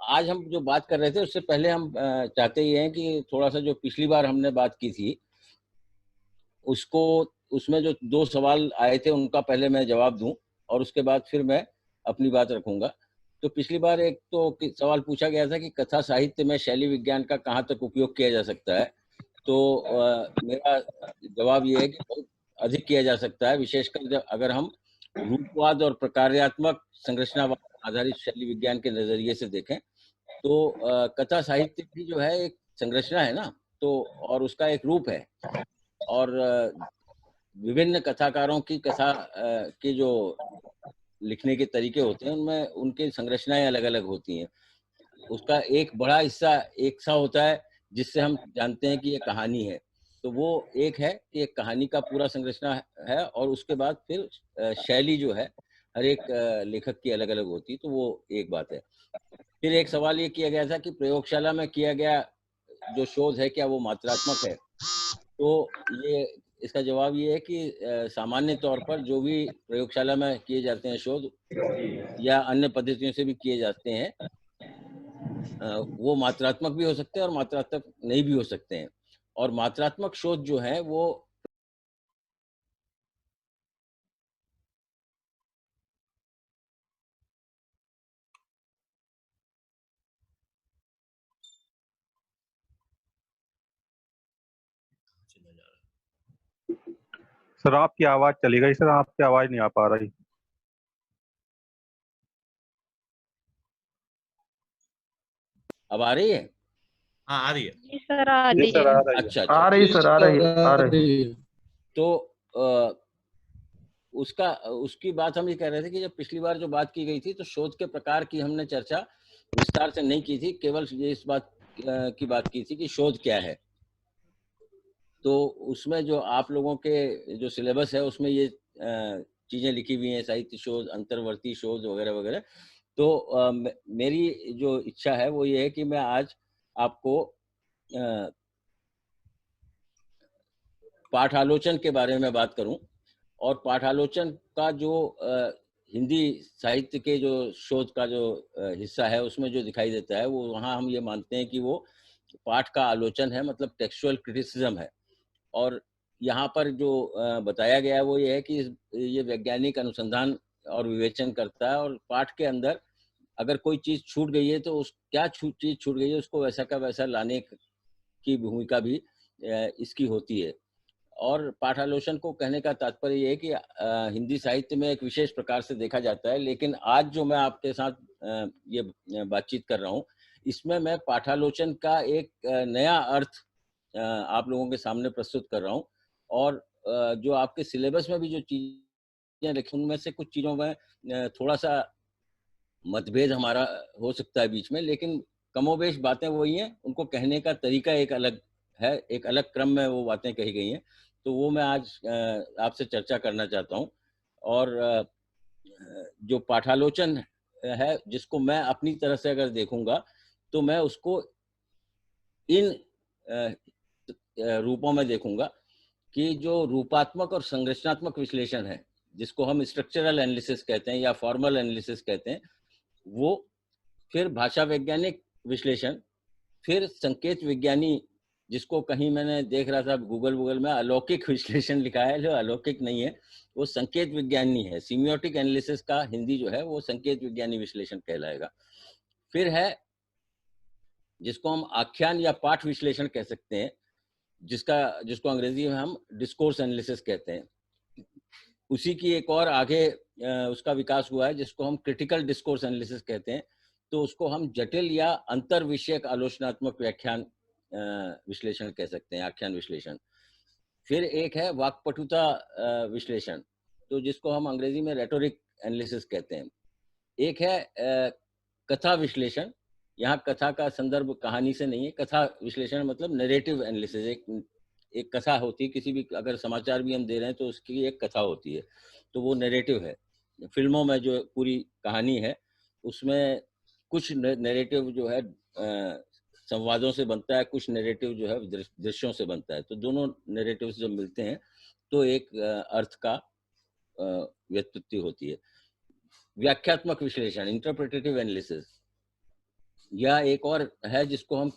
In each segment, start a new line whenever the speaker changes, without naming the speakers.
आज हम जो बात कर रहे थे उससे पहले हम चाहते ही हैं कि थोड़ा सा जो पिछली बार हमने बात की थी उसको, उसमें जो 2 सवाल आए थे उनका पहले मैं जवाब दूं और उसके बाद फिर मैं अपनी बात रखूंगा। तो पिछली बार एक तो सवाल पूछा गया था कि कथा साहित्य में शैली विज्ञान का कहाँ तक उपयोग किया जा सकता है। तो मेरा जवाब ये है कि बहुत अधिक किया जा सकता है, विशेषकर जब अगर हम रूपवाद और प्रकार्यात्मक संरचनावाद आधारित शैली विज्ञान के नजरिए से देखें तो कथा साहित्य भी जो है एक संरचना है ना, तो और उसका एक रूप है। और विभिन्न कथाकारों की कथा के जो लिखने के तरीके होते हैं उनमें उनकी संरचनाएं अलग अलग होती हैं। उसका एक बड़ा हिस्सा एक सा होता है जिससे हम जानते हैं कि ये कहानी है। तो वो एक है कि एक कहानी का पूरा संरचना है और उसके बाद फिर शैली जो है हर एक लेखक की अलग अलग होती है, तो वो एक बात है। फिर एक सवाल ये किया गया था कि प्रयोगशाला में किया गया जो शोध है क्या वो मात्रात्मक है। तो ये इसका जवाब ये है कि सामान्य तौर पर जो भी प्रयोगशाला में किए जाते हैं शोध या अन्य पद्धतियों से भी किए जाते हैं वो मात्रात्मक भी हो सकते हैं और मात्रात्मक नहीं भी हो सकते हैं। और मात्रात्मक शोध जो है वो
सर आपकी आवाज चली गई सर, आपकी आवाज नहीं आ पा रही।
अब आ रही है?
हाँ आ रही है
जी सर, आ रही
सर
है।
आ रही है।
अच्छा अच्छा।
आ रही सर, आ रही है, आ रही है।
तो उसका उसकी बात हम ये कह रहे थे कि जब पिछली बार जो बात की गई थी तो शोध के प्रकार की हमने चर्चा विस्तार से नहीं की थी, केवल ये इस बात की बात की थी कि शोध क्या है। तो उसमें जो आप लोगों के जो सिलेबस है उसमें ये चीजें लिखी हुई हैं, साहित्य शोध, अंतर्वर्ती शोध वगैरह वगैरह। तो मेरी जो इच्छा है वो ये है कि मैं आज आपको पाठालोचन के बारे में बात करूं। और पाठालोचन का जो हिंदी साहित्य के जो शोध का जो हिस्सा है उसमें जो दिखाई देता है वो वहाँ हम ये मानते हैं कि वो पाठ का आलोचन है, मतलब टेक्सचुअल क्रिटिसिज्म है। और यहाँ पर जो बताया गया है वो ये है कि ये वैज्ञानिक अनुसंधान और विवेचन करता है और पाठ के अंदर अगर कोई चीज छूट गई है तो उस क्या चीज छूट गई है उसको वैसा का वैसा लाने की भूमिका भी इसकी होती है। और पाठालोचन को कहने का तात्पर्य ये है कि हिंदी साहित्य में एक विशेष प्रकार से देखा जाता है, लेकिन आज जो मैं आपके साथ ये बातचीत कर रहा हूँ इसमें मैं पाठालोचन का एक नया अर्थ आप लोगों के सामने प्रस्तुत कर रहा हूँ। और जो आपके सिलेबस में भी जो चीजें लिखी उनमें से कुछ चीजों में थोड़ा सा मतभेद हमारा हो सकता है बीच में, लेकिन कमोबेश बातें वही हैं, उनको कहने का तरीका एक अलग है, एक अलग क्रम में वो बातें कही गई हैं। तो वो मैं आज आपसे चर्चा करना चाहता हूँ। और जो पाठालोचन है जिसको मैं अपनी तरह से अगर देखूंगा तो मैं उसको इन रूपों में देखूंगा कि जो रूपात्मक और संरचनात्मक विश्लेषण है जिसको हम स्ट्रक्चरल एनालिसिस कहते हैं या फॉर्मल एनालिसिस कहते हैं, वो फिर भाषा वैज्ञानिक विश्लेषण, फिर संकेत विज्ञानी जिसको कहीं मैंने देख रहा था गूगल में अलौकिक विश्लेषण लिखा है, जो अलौकिक नहीं है, वो संकेत विज्ञानी है। सीमियोटिक एनालिसिस का हिंदी जो है वो संकेत विज्ञानी विश्लेषण कहलाएगा। फिर है जिसको हम आख्यान या पाठ विश्लेषण कह सकते हैं, जिसको अंग्रेजी में हम डिस्कोर्स एनालिसिस कहते हैं। उसी की एक और आगे उसका विकास हुआ है जिसको हम क्रिटिकल डिस्कोर्स एनालिसिस कहते हैं। तो उसको हम जटिल या अंतर विषयक आलोचनात्मक व्याख्यान विश्लेषण कह सकते हैं, आख्यान विश्लेषण। फिर एक है वाक्पटुता विश्लेषण, तो जिसको हम अंग्रेजी में रेटोरिक एनालिसिस कहते हैं। एक है कथा विश्लेषण, यहाँ कथा का संदर्भ कहानी से नहीं है, कथा विश्लेषण मतलब नरेटिव एनालिसिस। एक कथा होती है, किसी भी अगर समाचार भी हम दे रहे हैं तो उसकी एक कथा होती है, तो वो नरेटिव है। फिल्मों में जो पूरी कहानी है उसमें कुछ नरेटिव जो है संवादों से बनता है, कुछ नरेटिव जो है दृश्यों से बनता है। तो दोनों नरेटिव जब मिलते हैं तो एक अर्थ का व्युत्पत्ति होती है। व्याख्यात्मक विश्लेषण, इंटरप्रिटेटिव एनालिसिस, या एक और है जिसको हम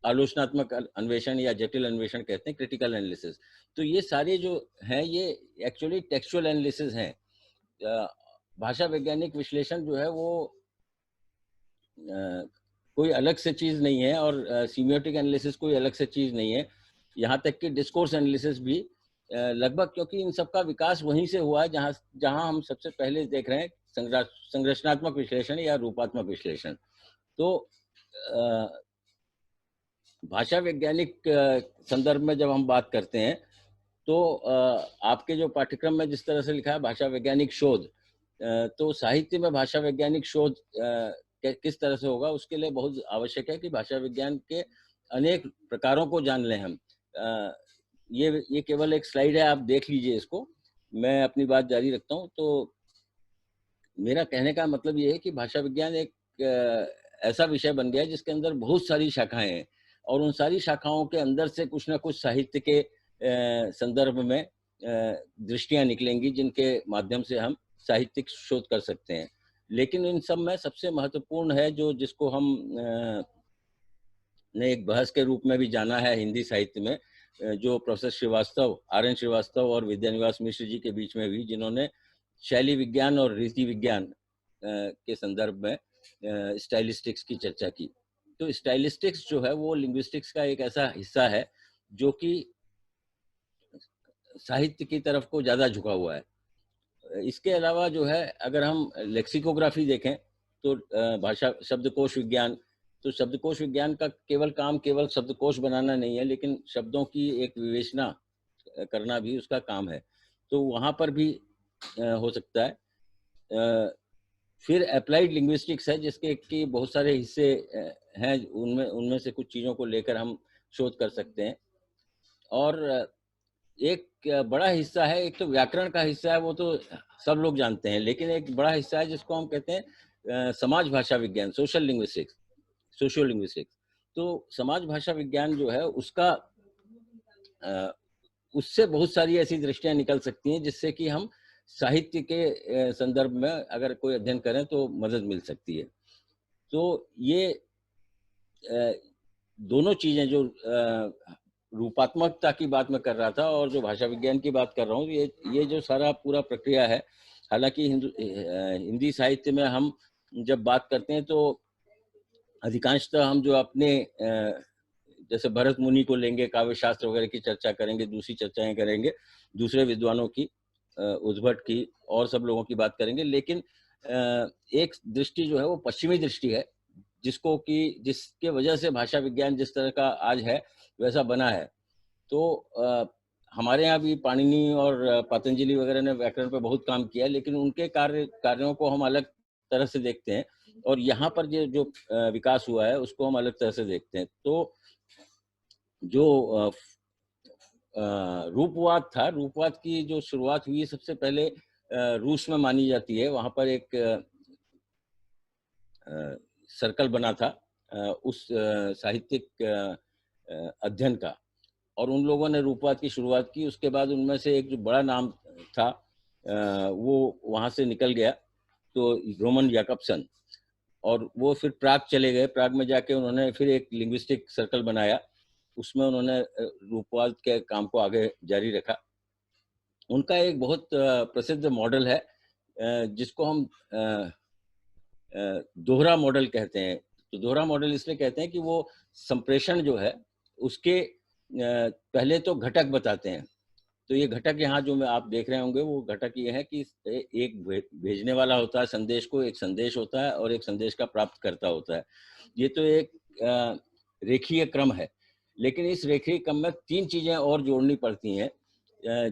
आलोचनात्मक अन्वेषण या जटिल अन्वेषण कहते हैं, क्रिटिकल एनालिसिस। तो ये सारे जो हैं ये एक्चुअली टेक्सचुअल एनालिसिस हैं। भाषा वैज्ञानिक विश्लेषण जो है वो कोई अलग से चीज नहीं है, और सीमियोटिक एनालिसिस कोई अलग से चीज नहीं है। यहाँ तक कि डिस्कोर्स एनालिसिस भी लगभग, क्योंकि इन सब का विकास वहीं से हुआ है जहाँ जहाँ हम सबसे पहले देख रहे हैं संरचनात्मक विश्लेषण या रूपात्मक विश्लेषण। तो भाषा वैज्ञानिक संदर्भ में जब हम बात करते हैं तो आपके जो पाठ्यक्रम में जिस तरह से लिखा है भाषा वैज्ञानिक शोध, तो साहित्य में भाषा वैज्ञानिक शोध किस तरह से होगा, उसके लिए बहुत आवश्यक है कि भाषा विज्ञान के अनेक प्रकारों को जान लें हम। ये केवल एक स्लाइड है, आप देख लीजिए इसको, मैं अपनी बात जारी रखता हूँ। तो मेरा कहने का मतलब ये है कि भाषा विज्ञान एक ऐसा विषय बन गया है जिसके अंदर बहुत सारी शाखाएं हैं, और उन सारी शाखाओं के अंदर से कुछ ना कुछ साहित्य के संदर्भ में दृष्टियां निकलेंगी जिनके माध्यम से हम साहित्यिक शोध कर सकते हैं। लेकिन इन सब में सबसे महत्वपूर्ण है जो जिसको हम ने एक बहस के रूप में भी जाना है हिंदी साहित्य में, जो प्रोफेसर श्रीवास्तव, आर.एन. श्रीवास्तव और विद्यानिवास मिश्र जी के बीच में भी, जिन्होंने शैली विज्ञान और रीति विज्ञान के संदर्भ में स्टाइलिस्टिक्स की चर्चा की। तो स्टाइलिस्टिक्स जो है वो लिंग्विस्टिक्स का एक ऐसा हिस्सा है जो कि साहित्य की तरफ को ज़्यादा झुका हुआ है। इसके अलावा जो है अगर हम लेक्सिकोग्राफी देखें तो भाषा शब्दकोश विज्ञान, तो शब्दकोश विज्ञान का केवल काम केवल शब्दकोश बनाना नहीं है, लेकिन शब्दों की एक विवेचना करना भी उसका काम है। तो वहाँ पर भी हो सकता है। फिर अप्लाइड लिंग्विस्टिक्स है जिसके कि बहुत सारे हिस्से हैं, उनमें उनमें से कुछ चीज़ों को लेकर हम शोध कर सकते हैं। और एक बड़ा हिस्सा है, एक तो व्याकरण का हिस्सा है, वो तो सब लोग जानते हैं, लेकिन एक बड़ा हिस्सा है जिसको हम कहते हैं समाज भाषा विज्ञान, सोशल लिंग्विस्टिक्स, सोशियो लिंग्विस्टिक्स। तो समाज भाषा विज्ञान जो है उसका उससे बहुत सारी ऐसी दृष्टियां निकल सकती हैं जिससे कि हम साहित्य के संदर्भ में अगर कोई अध्ययन करें तो मदद मिल सकती है। तो ये दोनों चीजें जो रूपात्मकता की बात मैं कर रहा था और जो भाषा विज्ञान की बात कर रहा हूँ, ये जो सारा पूरा प्रक्रिया है, हालांकि हिंदी साहित्य में हम जब बात करते हैं तो अधिकांशतः हम जो अपने जैसे भरत मुनि को लेंगे, काव्य शास्त्र वगैरह की चर्चा करेंगे, दूसरी चर्चाएं करेंगे, दूसरे विद्वानों की, उद्भट की और सब लोगों की बात करेंगे। लेकिन एक दृष्टि जो है वो पश्चिमी दृष्टि है, जिसको कि जिसके वजह से भाषा विज्ञान जिस तरह का आज है वैसा बना है। तो हमारे यहाँ भी पाणिनि और पतंजलि वगैरह ने व्याकरण पे बहुत काम किया है, लेकिन उनके कार्यों को हम अलग तरह से देखते हैं, और यहाँ पर जो विकास हुआ है उसको हम अलग तरह से देखते हैं। तो जो रूपवाद था, रूपवाद की जो शुरुआत हुई सबसे पहले रूस में मानी जाती है। वहाँ पर एक सर्कल बना था उस साहित्यिक अध्ययन का, और उन लोगों ने रूपवाद की शुरुआत की। उसके बाद उनमें से एक जो बड़ा नाम था वो वहाँ से निकल गया, तो रोमन याकब्सन, और वो फिर प्राग चले गए। प्राग में जाके उन्होंने फिर एक लिंग्विस्टिक सर्कल बनाया, उसमें उन्होंने रूपवाद के काम को आगे जारी रखा। उनका एक बहुत प्रसिद्ध मॉडल है जिसको हम दोहरा मॉडल कहते हैं। तो दोहरा मॉडल इसलिए कहते हैं कि वो संप्रेषण जो है उसके पहले तो घटक बताते हैं। तो ये घटक यहाँ जो मैं आप देख रहे होंगे वो घटक ये है कि एक भेजने वाला होता है संदेश को, एक संदेश होता है, और एक संदेश का प्राप्तकर्ता होता है। ये तो एक रेखीय क्रम है, लेकिन इस रेखीय क्रम में तीन चीजें और जोड़नी पड़ती हैं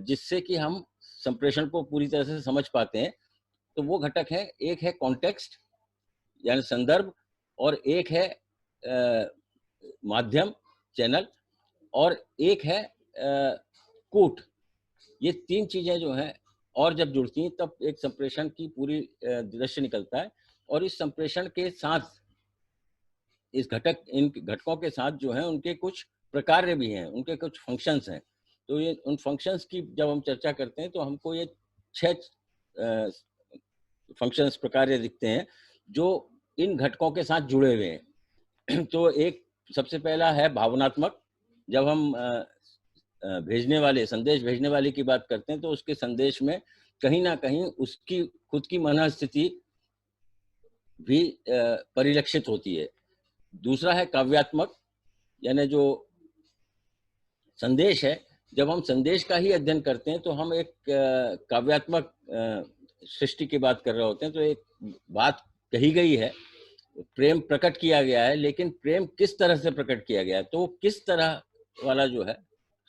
जिससे कि हम संप्रेषण को पूरी तरह से समझ पाते हैं। तो वो घटक है, एक है कॉन्टेक्स्ट यानी संदर्भ, और एक है माध्यम, चैनल, और एक है कूट। ये तीन चीजें जो हैं और जब जुड़ती हैं तब एक संप्रेषण की पूरी दृश्य निकलता है। और इस संप्रेषण के साथ इस घटक, इन घटकों के साथ जो है उनके कुछ प्रकार्य भी हैं, उनके कुछ फंक्शंस हैं। तो ये उन फंक्शंस की जब हम चर्चा करते हैं तो हमको ये 6 फंक्शंस, प्रकार्य दिखते हैं जो इन घटकों के साथ जुड़े हुए हैं। तो एक सबसे पहला है भावनात्मक। जब हम भेजने वाले, संदेश भेजने वाले की बात करते हैं तो उसके संदेश में कहीं ना कहीं उसकी खुद की मनःस्थिति भी परिलक्षित होती है। दूसरा है काव्यात्मक, यानी जो संदेश है, जब हम संदेश का ही अध्ययन करते हैं तो हम एक काव्यात्मक सृष्टि की बात कर रहे होते हैं। तो एक बात कही गई है, प्रेम प्रकट किया गया है, लेकिन प्रेम किस तरह से प्रकट किया गया है, तो किस तरह वाला जो है,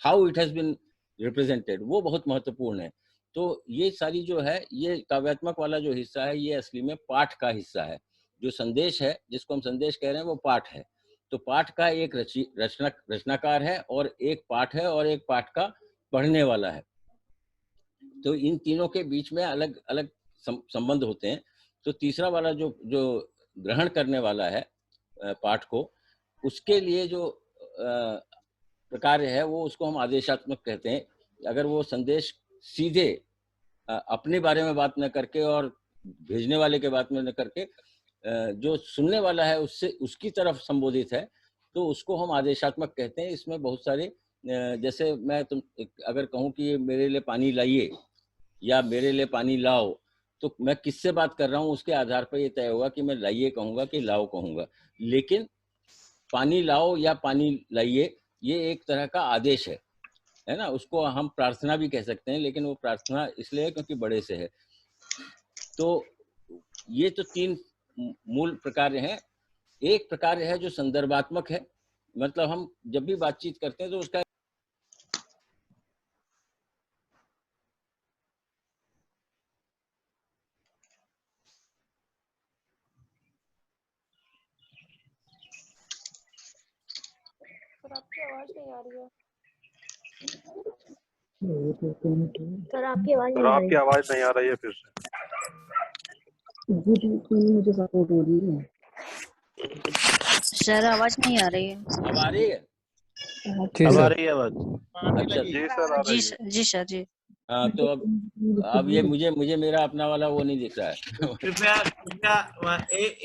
how it has been represented, वो बहुत महत्वपूर्ण है। तो ये सारी जो है, ये काव्यात्मक वाला जो हिस्सा है, ये असली में पाठ का हिस्सा है। जो संदेश है, जिसको हम संदेश कह रहे हैं, वो पाठ है। तो पाठ का एक रचनाकार है, और एक पाठ है, और एक पाठ का पढ़ने वाला है। तो इन तीनों के बीच में अलग अलग संबंध होते हैं। तो तीसरा वाला जो जो ग्रहण करने वाला है पाठ को, उसके लिए जो प्रकार है, वो उसको हम आदेशात्मक कहते हैं। अगर वो संदेश सीधे अपने बारे में बात न करके और भेजने वाले के बात में न करके जो सुनने वाला है उससे उसकी तरफ संबोधित है, तो उसको हम आदेशात्मक कहते हैं। इसमें बहुत सारे जैसे मैं अगर कहूँ कि मेरे लिए पानी लाइए या मेरे लिए पानी लाओ, तो मैं किससे बात कर रहा हूँ उसके आधार पर ये तय होगा कि मैं लाइए कहूँगा कि लाओ कहूँगा। लेकिन पानी लाओ या पानी लाइए, ये एक तरह का आदेश है ना। उसको हम प्रार्थना भी कह सकते हैं, लेकिन वो प्रार्थना इसलिए है क्योंकि बड़े से है। तो ये तो तीन मूल प्रकार हैं। एक प्रकार है जो संदर्भात्मक है, मतलब हम जब भी बातचीत करते हैं तो उसका
सर आपकी आवाज नहीं आ रही है।
सर आपकी आवाज
सर
नहीं आ
आपकी
रही।
आवाज नहीं आ रही है फिर से।
मुझे सपोर्ट हो रही है। सर आवाज नहीं आ रही है।
अब आ रही है।
अब आ रही है आवाज।
अच्छा
जी सर, आ रही है।
जी सर जी।
हाँ, तो अब ये मुझे मेरा अपना वाला वो नहीं दिख रहा है।
कृपया कृपया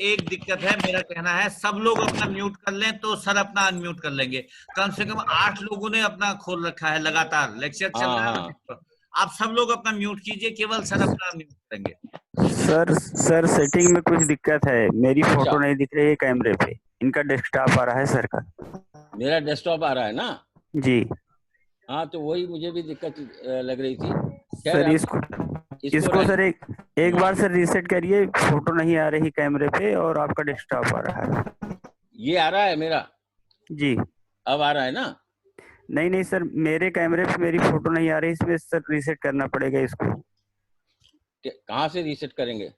एक दिक्कत है, मेरा कहना है सब लोग अपना म्यूट कर लें तो सर अपना अनम्यूट कर लेंगे। कम से कम 8 लोगों ने अपना खोल रखा है, लगातार लेक्चर चल रहा है।
हाँ।
आप सब लोग अपना म्यूट कीजिए, केवल सर अपना म्यूट करेंगे।
सर सेटिंग में कुछ दिक्कत है, मेरी फोटो
अच्छा।
नहीं दिख रही है कैमरे पे, इनका डेस्कटॉप आ रहा है सर का।
मेरा डेस्कटॉप आ रहा है ना।
जी
हाँ, तो वही मुझे भी दिक्कत लग रही थी।
सर,
खैर,
इसको सर एक बार सर रीसेट करिए, फोटो नहीं आ रही कैमरे पे और आपका डेस्कटॉप आ रहा है।
ये आ रहा है मेरा,
जी
अब आ रहा है ना।
नहीं सर, मेरे कैमरे पे मेरी फोटो नहीं आ रही, इसमें सर रीसेट करना पड़ेगा इसको।
कहाँ से रीसेट करेंगे?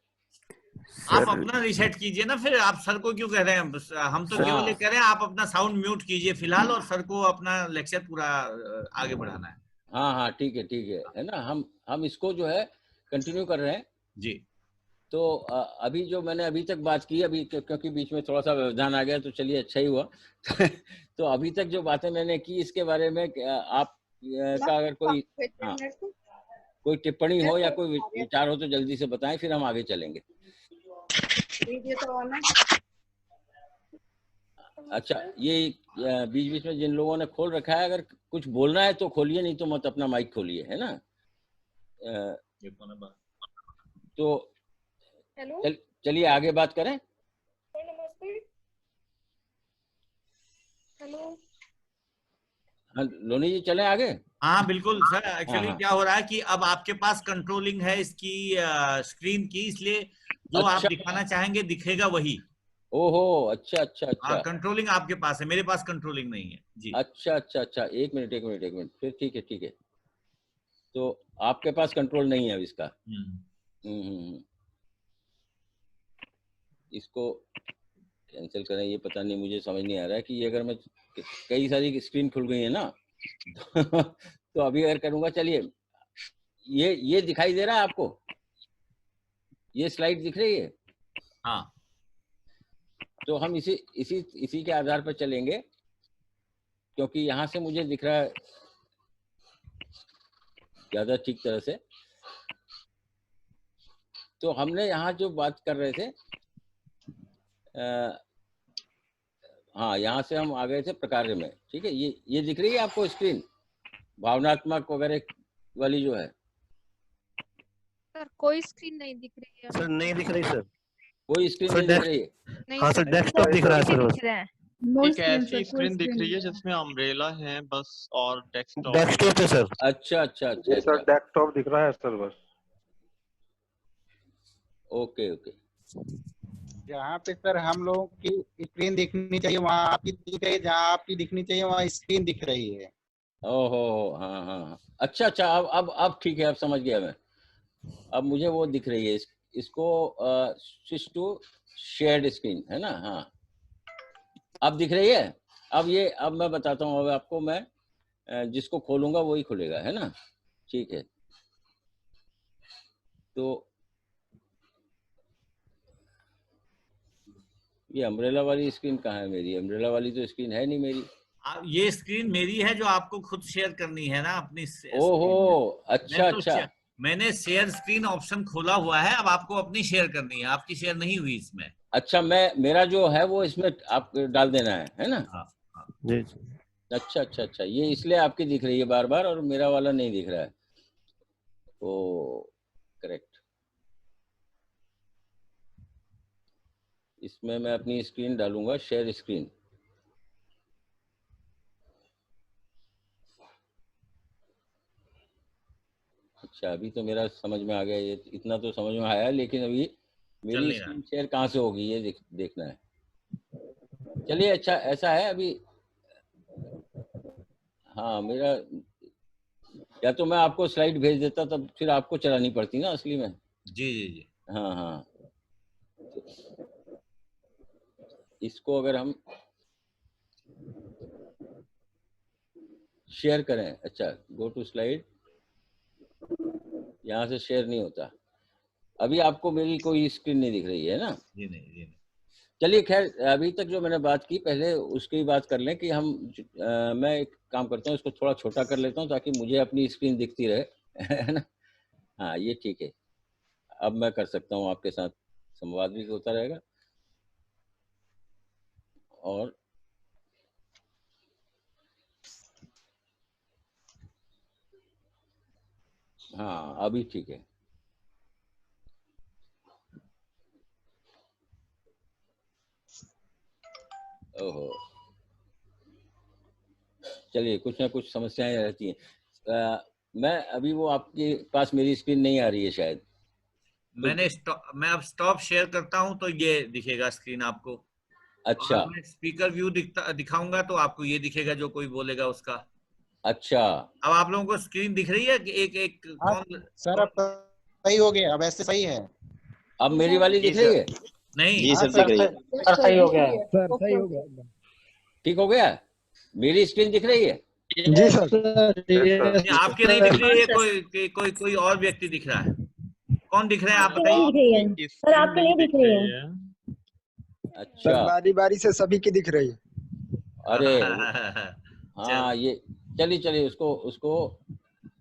आप अपना रीसेट कीजिए ना, फिर आप सर को क्यों कह रहे हैं? हम तो केवल ये कह रहे हैं आप अपना साउंड म्यूट कीजिए फिलहाल, और सर को अपना लेक्चर पूरा आगे बढ़ाना है।
हाँ, ठीक है ना। हम इसको जो है कंटिन्यू कर रहे हैं
जी।
तो अभी जो मैंने अभी तक बात की, अभी क्योंकि बीच में थोड़ा सा व्यवधान आ गया, तो चलिए अच्छा ही हुआ। तो अभी तक जो बातें मैंने की, इसके बारे में आप का अगर कोई कोई टिप्पणी हो या कोई विचार हो तो जल्दी से बताएं, फिर हम आगे चलेंगे। अच्छा, ये बीच बीच में जिन लोगों ने खोल रखा है, अगर कुछ बोलना है तो खोलिए, नहीं तो मत अपना माइक खोलिए, है ना। तो चलिए आगे बात करें।
नमस्ते। हेलो।
हाँ, लोनी जी, चलें आगे।
हाँ बिल्कुल सर, एक्चुअली
हाँ।
क्या हो रहा है कि अब आपके पास कंट्रोलिंग है इसकी स्क्रीन की, इसलिए जो आप
अच्छा।
दिखाना चाहेंगे दिखेगा वही।
ओहो, अच्छा।
कंट्रोलिंग आपके पास है, मेरे पास कंट्रोलिंग नहीं है जी।
अच्छा, एक मिनट, फिर ठीक है। तो आपके पास कंट्रोल नहीं है अब इसका। इसको कैंसिल करें, ये पता नहीं, मुझे समझ नहीं आ रहा है कि ये अगर मैं कई सारी स्क्रीन खुल गई है ना। तो अभी अगर करूंगा, चलिए, ये दिखाई दे रहा है आपको, ये स्लाइड दिख रही है।
हाँ,
तो हम इसी के आधार पर चलेंगे, क्योंकि यहाँ से मुझे दिख रहा है ज्यादा ठीक तरह से। तो हमने यहाँ जो बात कर रहे थे, हाँ, यहाँ से हम आ गए थे प्रकार्य में। ठीक है, ये दिख रही है आपको स्क्रीन, भावनात्मक वगैरह वाली जो है?
सर कोई स्क्रीन नहीं दिख रही है।
सर नहीं दिख रही सर।
कोई स्क्रीन
सर,
नहीं दिख रही है?
नहीं
हाँ
सर,
सर, डेस्कटॉप दिख रहा है सर बस।
दिख रहे हैं।
एक ऐसी स्क्रीन दिख रही है जिसमें अम्ब्रेला है बस, और डेस्कटॉप।
डेस्कटॉप है सर।
अच्छा अच्छा अच्छा
जी सर,
अच्छा,
डेस्कटॉप दिख रहा है सर बस।
Okay okay.
जहाँ पे सर हम लोगों की स्क्रीन दिखनी चाहिए वहाँ आपकी दिख रही है, जहाँ आपकी दिखनी चाहिए वहाँ स्क्रीन दिख रही है।
ओहो, हाँ हाँ हाँ, अच्छा अच्छा, अब ठीक है, अब समझ गया मैं। अब मुझे वो दिख रही है, इसको स्विच टू शेयर्ड स्क्रीन है ना? हाँ, अब दिख रही है। अब मैं बताता हूँ, अब आपको मैं जिसको खोलूंगा वही खुलेगा, है ना? ठीक है, तो ये अम्ब्रेला वाली स्क्रीन कहाँ है मेरी? अम्ब्रेला वाली तो स्क्रीन है नहीं मेरी।
ये स्क्रीन मेरी है जो आपको खुद शेयर करनी है ना अपनी
ओहो, अच्छा अच्छा,
मैंने शेयर स्क्रीन ऑप्शन खोला हुआ है, अब आपको अपनी शेयर करनी है, आपकी शेयर नहीं हुई इसमें।
अच्छा, मेरा जो है वो इसमें आप डाल देना है ना?
हाँ हाँ
जी।
अच्छा अच्छा अच्छा, ये इसलिए आपकी दिख रही है बार बार और मेरा वाला नहीं दिख रहा है। तो करेक्ट, इसमें मैं अपनी स्क्रीन डालूंगा, शेयर स्क्रीन। अच्छा, अभी तो मेरा समझ में आ गया, ये इतना तो समझ में आया, लेकिन अभी मेरी स्क्रीन शेयर कहाँ से होगी ये देखना है। चलिए, अच्छा ऐसा है अभी, हाँ, मेरा या तो मैं आपको स्लाइड भेज देता, तब फिर आपको चलानी पड़ती ना असली में।
जी जी जी,
हाँ हाँ, इसको अगर हम शेयर करें, अच्छा गो टू स्लाइड, यहाँ से शेयर नहीं होता। अभी आपको मेरी कोई स्क्रीन नहीं दिख रही है ना?
जी नहीं, जी नहीं।
चलिए, खैर अभी तक जो मैंने बात की, पहले उसकी बात कर लें कि हम मैं एक काम करता हूँ, इसको थोड़ा छोटा कर लेता हूँ ताकि मुझे अपनी स्क्रीन दिखती रहे है ना? हाँ, ये ठीक है, अब मैं कर सकता हूँ, आपके साथ संवाद भी होता रहेगा। और हाँ, अभी ठीक है। ओहो, चलिए, कुछ ना कुछ समस्याएं रहती हैं। मैं अभी वो आपके पास मेरी स्क्रीन नहीं आ रही है शायद।
मैं अब स्टॉप शेयर करता हूं तो ये दिखेगा स्क्रीन आपको।
अच्छा,
और मैं स्पीकर व्यू दिखाऊंगा तो आपको ये दिखेगा जो कोई बोलेगा उसका।
अच्छा,
अब आप लोगों को स्क्रीन दिख रही है कि एक कौन?
सर अब सही हो गया, अब ऐसे सही है।
अब मेरी वाली दिख रही है?
नहीं
जी सर, दिख रही है।
सर सही हो गया है।
सर सही हो गया।
ठीक हो गया? मेरी स्क्रीन दिख रही है?
जी सर।
आपकी नहीं दिख रही है, कोई और व्यक्ति दिख रहा है। कौन दिख रहा है आप बताइए।
सर आपके लिए दिख रही है।
अच्छा,
बारी बारी से सभी की दिख रही है।
अरे हाँ, ये चलिए उसको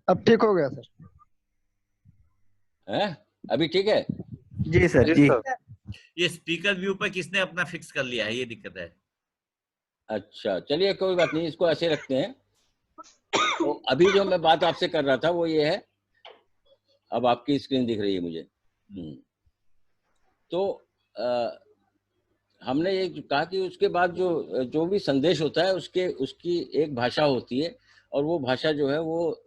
अब ठीक हो गया सर।
है? अभी ठीक है?
जी सर, जी।
ये स्पीकर व्यू पर किसने अपना फिक्स कर लिया है, ये दिक्कत है।
अच्छा, चलिए कोई बात नहीं, इसको ऐसे रखते हैं। तो अभी जो मैं बात आपसे कर रहा था वो ये है, अब आपकी स्क्रीन दिख रही है मुझे। तो हमने ये कहा कि उसके बाद जो भी संदेश होता है उसकी एक भाषा होती है, और वो भाषा जो है वो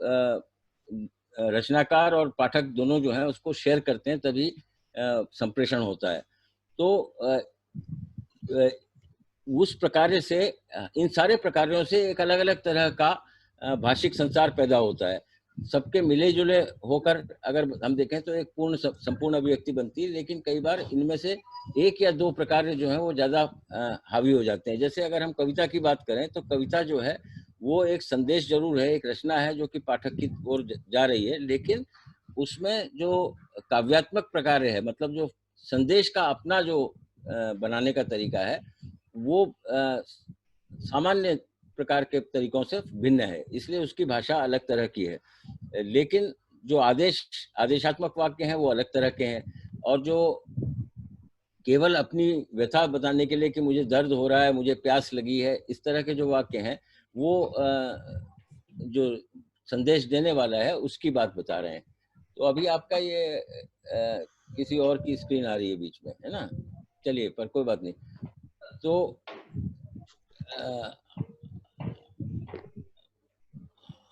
रचनाकार और पाठक दोनों जो हैं उसको शेयर करते हैं, तभी संप्रेषण होता है। तो उस प्रकार से इन सारे प्रकारों से एक अलग अलग तरह का भाषिक संचार पैदा होता है। सबके मिले जुले होकर अगर हम देखें तो एक पूर्ण संपूर्ण अभिव्यक्ति बनती है, लेकिन कई बार इनमें से एक या दो प्रकार जो हैं वो ज़्यादा हावी हो जाते हैं। जैसे अगर हम कविता की बात करें तो कविता जो है वो एक संदेश जरूर है, एक रचना है जो कि पाठक की ओर जा रही है, लेकिन उसमें जो काव्यात्मक प्रकार है, मतलब जो संदेश का अपना जो बनाने का तरीका है, वो सामान्य प्रकार के तरीकों से भिन्न है, इसलिए उसकी भाषा अलग तरह की है। लेकिन जो आदेशात्मक वाक्य हैं वो अलग तरह के हैं, और जो केवल अपनी व्यथा बताने के लिए कि मुझे दर्द हो रहा है, मुझे प्यास लगी है, इस तरह के जो वाक्य हैं वो जो संदेश देने वाला है उसकी बात बता रहे हैं। तो अभी आपका ये किसी और की स्क्रीन आ रही है बीच में, है ना? चलिए, पर कोई बात नहीं। तो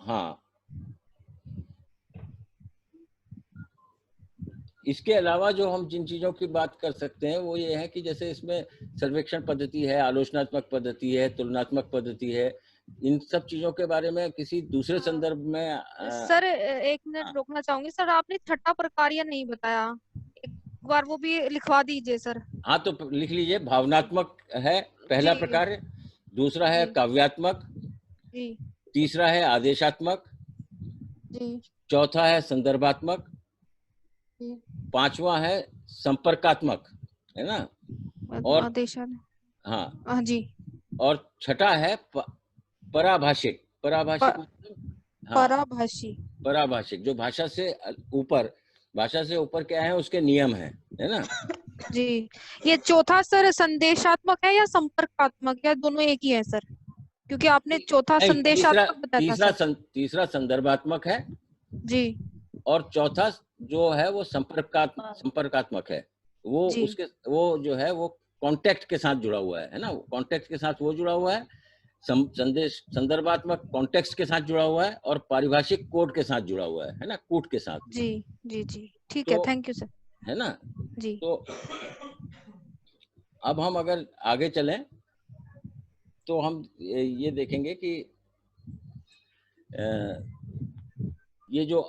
हाँ, इसके अलावा जो हम जिन चीजों की बात कर सकते हैं वो ये है कि जैसे इसमें सर्वेक्षण पद्धति है, आलोचनात्मक पद्धति है, तुलनात्मक पद्धति है, इन सब चीजों के बारे में किसी दूसरे संदर्भ में
सर एक मिनट रोकना चाहूंगी सर, आपने छठा प्रकार्य नहीं बताया, एक बार वो भी लिखवा दीजिए सर।
हाँ, तो लिख लीजिए। भावनात्मक है पहला
जी।
प्रकार, दूसरा है
जी।
काव्यात्मक,
जी।
तीसरा है आदेशात्मक,
जी।
चौथा है संदर्भात्मक,
जी।
पांचवा है संपर्कात्मक, है ना? और
आदेशन।
हाँ
जी।
और छठा है पराभाषिक। पराभाषिक मतलब हाँ,
पराभाषी।
पराभाषिक जो भाषा से ऊपर, भाषा से ऊपर क्या है उसके नियम है ना?
जी। ये चौथा सर संदेशात्मक है या संपर्कात्मक, या दोनों एक ही है सर? क्योंकि आपने चौथा
नहीं,
संदेशात्मक बताया था सर।
तीसरा संदर्भात्मक है
जी।
और चौथा जो है वो संपर्कात्मक है। वो
जी।
उसके वो जो है वो कॉन्टेक्स्ट के साथ जुड़ा हुआ है ना? वो कॉन्टेक्स्ट के साथ वो जुड़ा हुआ है, संदेश संदर्भात्मक कॉन्टेक्स्ट के साथ जुड़ा हुआ है और पारिभाषिक कोड के साथ जुड़ा हुआ है ना? कूट के साथ।
जी। जी। जी ठीक है, थैंक यू सर।
है ना?
जी।
तो अब हम अगर आगे चलें तो हम ये देखेंगे कि ये जो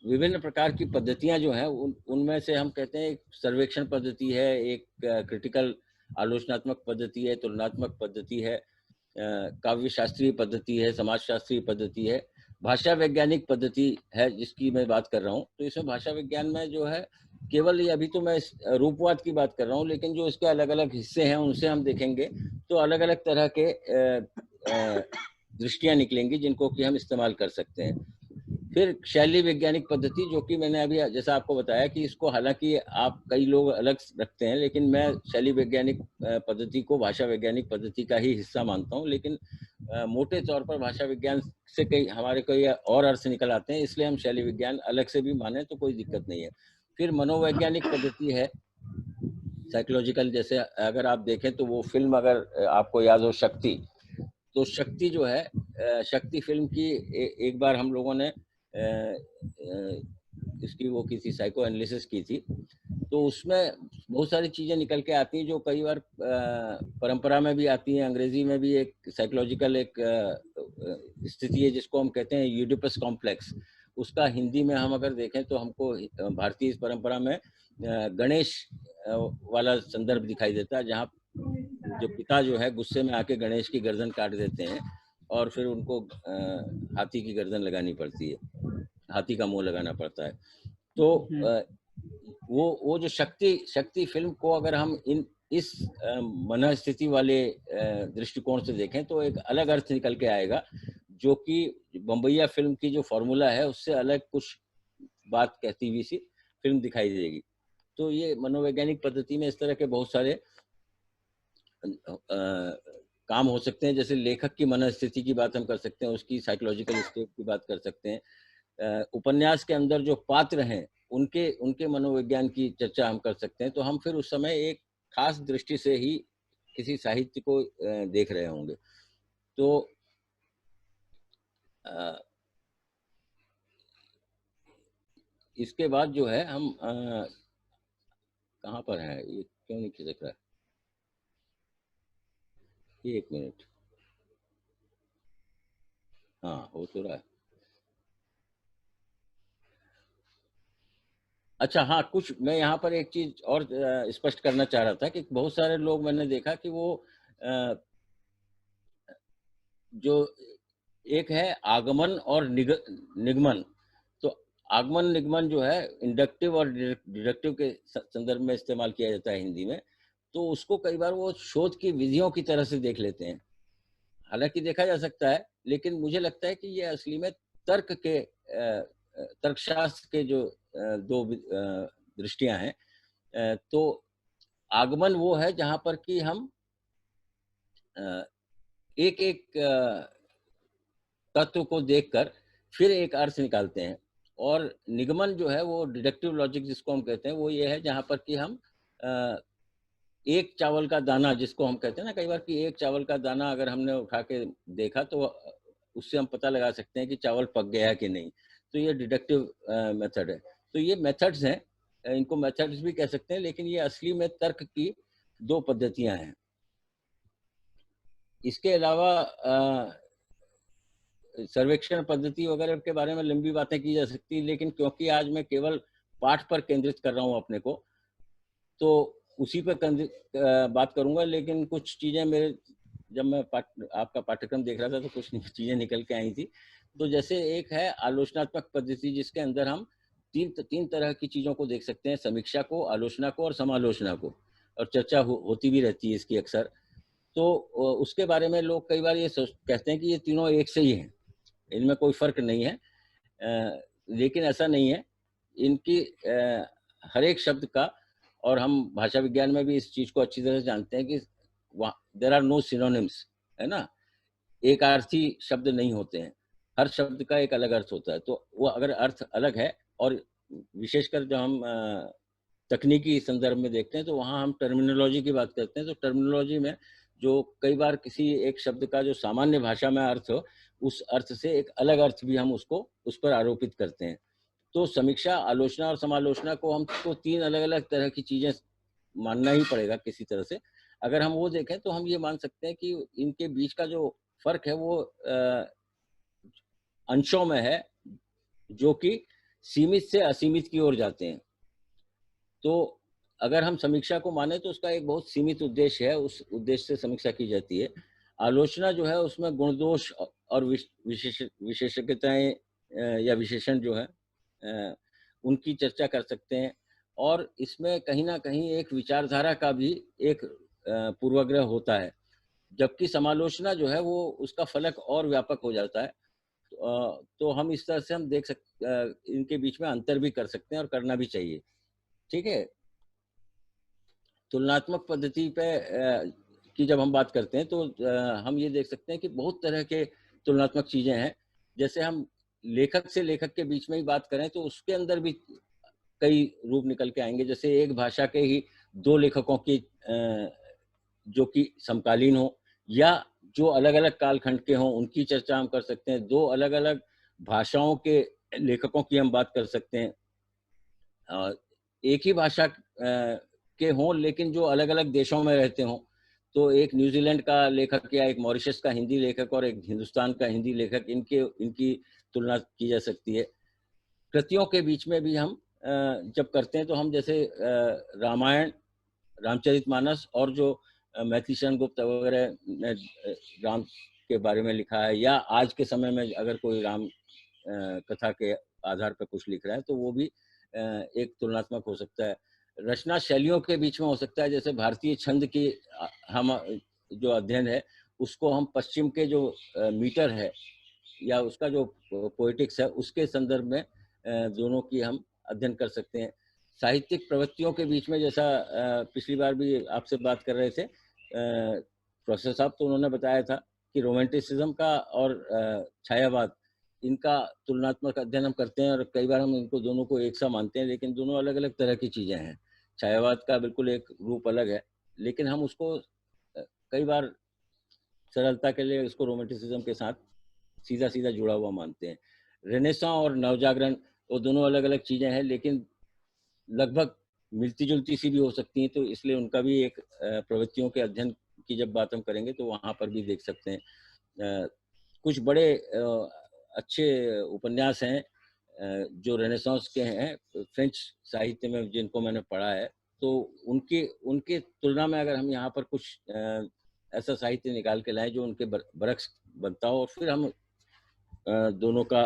विभिन्न प्रकार की पद्धतियां जो हैं उनमें से हम कहते हैं एक सर्वेक्षण पद्धति है, एक क्रिटिकल आलोचनात्मक पद्धति है, तुलनात्मक पद्धति है, काव्य शास्त्रीय पद्धति है, समाजशास्त्रीय पद्धति है, भाषा वैज्ञानिक पद्धति है जिसकी मैं बात कर रहा हूँ। तो इसमें भाषा विज्ञान में जो है केवल ये, अभी तो मैं रूपवाद की बात कर रहा हूँ, लेकिन जो इसके अलग अलग हिस्से हैं उनसे हम देखेंगे तो अलग अलग तरह के दृष्टियां निकलेंगी जिनको कि हम इस्तेमाल कर सकते हैं। फिर शैली वैज्ञानिक पद्धति, जो कि मैंने अभी जैसा आपको बताया कि इसको हालांकि आप कई लोग अलग रखते हैं, लेकिन मैं शैली वैज्ञानिक पद्धति को भाषा वैज्ञानिक पद्धति का ही हिस्सा मानता हूं। लेकिन मोटे तौर पर भाषा विज्ञान से कई हमारे कोई और अर्थ निकल आते हैं, इसलिए हम शैली विज्ञान अलग से भी माने तो कोई दिक्कत नहीं है। फिर मनोवैज्ञानिक पद्धति है, साइकोलॉजिकल। जैसे अगर आप देखें तो वो फिल्म अगर आपको याद हो शक्ति, तो शक्ति जो है शक्ति फिल्म की एक बार हम लोगों ने इसकी वो की थी, साइको एनालिसिस की थी, तो उसमें बहुत सारी चीजें निकल के आती हैं जो कई बार परंपरा में भी आती हैं। अंग्रेजी में भी एक साइकोलॉजिकल एक स्थिति है जिसको हम कहते हैं यूडिपस कॉम्प्लेक्स। उसका हिंदी में हम अगर देखें तो हमको भारतीय परंपरा में गणेश वाला संदर्भ दिखाई देता है, जहाँ जो पिता जो है गुस्से में आके गणेश की गर्दन काट देते हैं और फिर उनको हाथी की गर्दन लगानी पड़ती है, हाथी का मुंह लगाना पड़ता है। तो वो जो शक्ति फिल्म को अगर हम इस मन स्थिति वाले दृष्टिकोण से देखें तो एक अलग अर्थ निकल के आएगा, जो कि बम्बैया फिल्म की जो फॉर्मूला है उससे अलग कुछ बात कहती हुई सी फिल्म दिखाई देगी। तो ये मनोवैज्ञानिक पद्धति में इस तरह के बहुत सारे काम हो सकते हैं। जैसे लेखक की मनस्थिति की बात हम कर सकते हैं, उसकी साइकोलॉजिकल स्टेट की बात कर सकते हैं, उपन्यास के अंदर जो पात्र हैं उनके मनोविज्ञान की चर्चा हम कर सकते हैं। तो हम फिर उस समय एक खास दृष्टि से ही किसी साहित्य को देख रहे होंगे। तो इसके बाद जो है हम कहाँ पर है, ये क्यों नहीं खिसक रहा है, एक मिनट, हाँ हो तो रहा है। अच्छा हाँ, कुछ मैं यहाँ पर एक चीज और स्पष्ट करना चाह रहा था कि बहुत सारे लोग मैंने देखा कि वो जो एक है आगमन और निगमन। तो आगमन निगमन जो है इंडक्टिव और डिडक्टिव के संदर्भ में इस्तेमाल किया जाता है हिंदी में। तो उसको कई बार वो शोध की विधियों की तरह से देख लेते हैं, हालांकि देखा जा सकता है, लेकिन मुझे लगता है कि ये असली में तर्कशास्त्र के जो दो दृष्टियां हैं। तो आगमन वो है जहां पर कि हम एक एक तत्व को देखकर फिर एक अर्थ निकालते हैं। और निगमन जो है वो डिडक्टिव लॉजिक जिसको हम कहते हैं, वो ये है जहां पर कि हम एक चावल का दाना जिसको हम कहते हैं ना कई बार कि एक चावल का दाना अगर हमने उठा के देखा तो उससे हम पता लगा सकते हैं कि चावल पक गया है कि नहीं। तो ये डिडक्टिव मेथड है। तो ये मेथड्स हैं, इनको मेथड्स भी कह सकते हैं, लेकिन ये असली में तर्क की दो पद्धतियां हैं। इसके अलावा सर्वेक्षण पद्धति वगैरह के बारे में लंबी बातें की जा सकती है, लेकिन क्योंकि आज मैं केवल पाठ पर केंद्रित कर रहा हूं अपने को, तो उसी पर बात करूंगा। लेकिन कुछ चीजें मेरे जब मैं आपका पाठ्यक्रम देख रहा था तो कुछ चीजें निकल के आई थी। तो जैसे एक है आलोचनात्मक पद्धति, जिसके अंदर हम तीन तरह की चीजों को देख सकते हैं, समीक्षा को, आलोचना को और समालोचना को, और चर्चा होती भी रहती है इसकी अक्सर। तो उसके बारे में लोग कई बार ये कहते हैं कि ये तीनों एक से ही हैं, इनमें कोई फर्क नहीं है, लेकिन ऐसा नहीं है। इनकी हर एक शब्द का, और हम भाषा विज्ञान में भी इस चीज को अच्छी तरह से जानते हैं कि देयर आर नो सिनोनिम्स, है ना, एक अर्थी शब्द नहीं होते हैं, हर शब्द का एक अलग अर्थ होता है। तो वो अगर अर्थ अलग है, और विशेषकर जब हम तकनीकी संदर्भ में देखते हैं तो वहाँ हम टर्मिनोलॉजी की बात करते हैं। तो टर्मिनोलॉजी में जो कई बार किसी एक शब्द का जो सामान्य भाषा में अर्थ हो, उस अर्थ से एक अलग अर्थ भी हम उसको उस पर आरोपित करते हैं। तो समीक्षा, आलोचना और समालोचना को हमको तीन अलग अलग तरह की चीजें मानना ही पड़ेगा किसी तरह से। अगर हम वो देखें तो हम ये मान सकते हैं कि इनके बीच का जो फर्क है वो अंशों में है, जो कि सीमित से असीमित की ओर जाते हैं। तो अगर हम समीक्षा को माने तो उसका एक बहुत सीमित उद्देश्य है, उस उद्देश्य से समीक्षा की जाती है। आलोचना जो है उसमें गुण दोष और विशेषज्ञताएं या विशेषण जो है उनकी चर्चा कर सकते हैं, और इसमें कहीं ना कहीं एक विचारधारा का भी एक पूर्वाग्रह होता है। जबकि समालोचना जो है वो उसका फलक और व्यापक हो जाता है। तो हम इस तरह से हम देख सकते, इनके बीच में अंतर भी कर सकते हैं और करना भी चाहिए। ठीक है। तुलनात्मक पद्धति पे की जब हम बात करते हैं तो हम ये देख सकते हैं कि बहुत तरह के तुलनात्मक चीजें हैं। जैसे हम लेखक से लेखक के बीच में ही बात करें तो उसके अंदर भी कई रूप निकल के आएंगे। जैसे एक भाषा के ही दो लेखकों की जो कि समकालीन हो, या जो अलग अलग कालखंड के हों, उनकी चर्चा हम कर सकते हैं। दो अलग अलग भाषाओं के लेखकों की हम बात कर सकते हैं। एक ही भाषा के हों लेकिन जो अलग अलग देशों में रहते हों, तो एक न्यूजीलैंड का लेखक या एक मॉरिशस का हिंदी लेखक और एक हिंदुस्तान का हिंदी लेखक, इनकी तुलना की जा सकती है। कृतियों के बीच में भी हम जब करते हैं तो हम जैसे रामायण, रामचरितमानस और जो मैथिली शरण गुप्त वगैरह ने राम के बारे में लिखा है, या आज के समय में अगर कोई राम कथा के आधार पर कुछ लिख रहा है तो वो भी एक तुलनात्मक हो सकता है। रचना शैलियों के बीच में हो सकता है। जैसे भारतीय छंद की हम जो अध्ययन है उसको हम पश्चिम के जो मीटर है या उसका जो पोएटिक्स है उसके संदर्भ में दोनों की हम अध्ययन कर सकते हैं। साहित्यिक प्रवृत्तियों के बीच में, जैसा पिछली बार भी आपसे बात कर रहे थे प्रोफेसर साहब, तो उन्होंने बताया था कि रोमांटिसिज्म का और छायावाद, इनका तुलनात्मक अध्ययन हम करते हैं और कई बार हम इनको दोनों को एक सा मानते हैं, लेकिन दोनों अलग अलग तरह की चीजें हैं। छायावाद का बिल्कुल एक रूप अलग है, लेकिन हम उसको कई बार सरलता के लिए उसको रोमांटिसिज्म के साथ सीधा सीधा जुड़ा हुआ मानते हैं। रेनेसां और नवजागरण वो दोनों अलग अलग चीजें हैं, लेकिन लगभग मिलती जुलती सी भी हो सकती हैं। तो इसलिए उनका भी एक प्रवृत्तियों के अध्ययन की जब बात हम करेंगे तो वहाँ पर भी देख सकते हैं। कुछ बड़े अच्छे उपन्यास हैं जो रेनेसांस के हैं फ्रेंच साहित्य में, जिनको मैंने पढ़ा है, तो उनके तुलना में अगर हम यहाँ पर कुछ ऐसा साहित्य निकाल के लाएं जो उनके बरक्स बनता हो और फिर हम दोनों का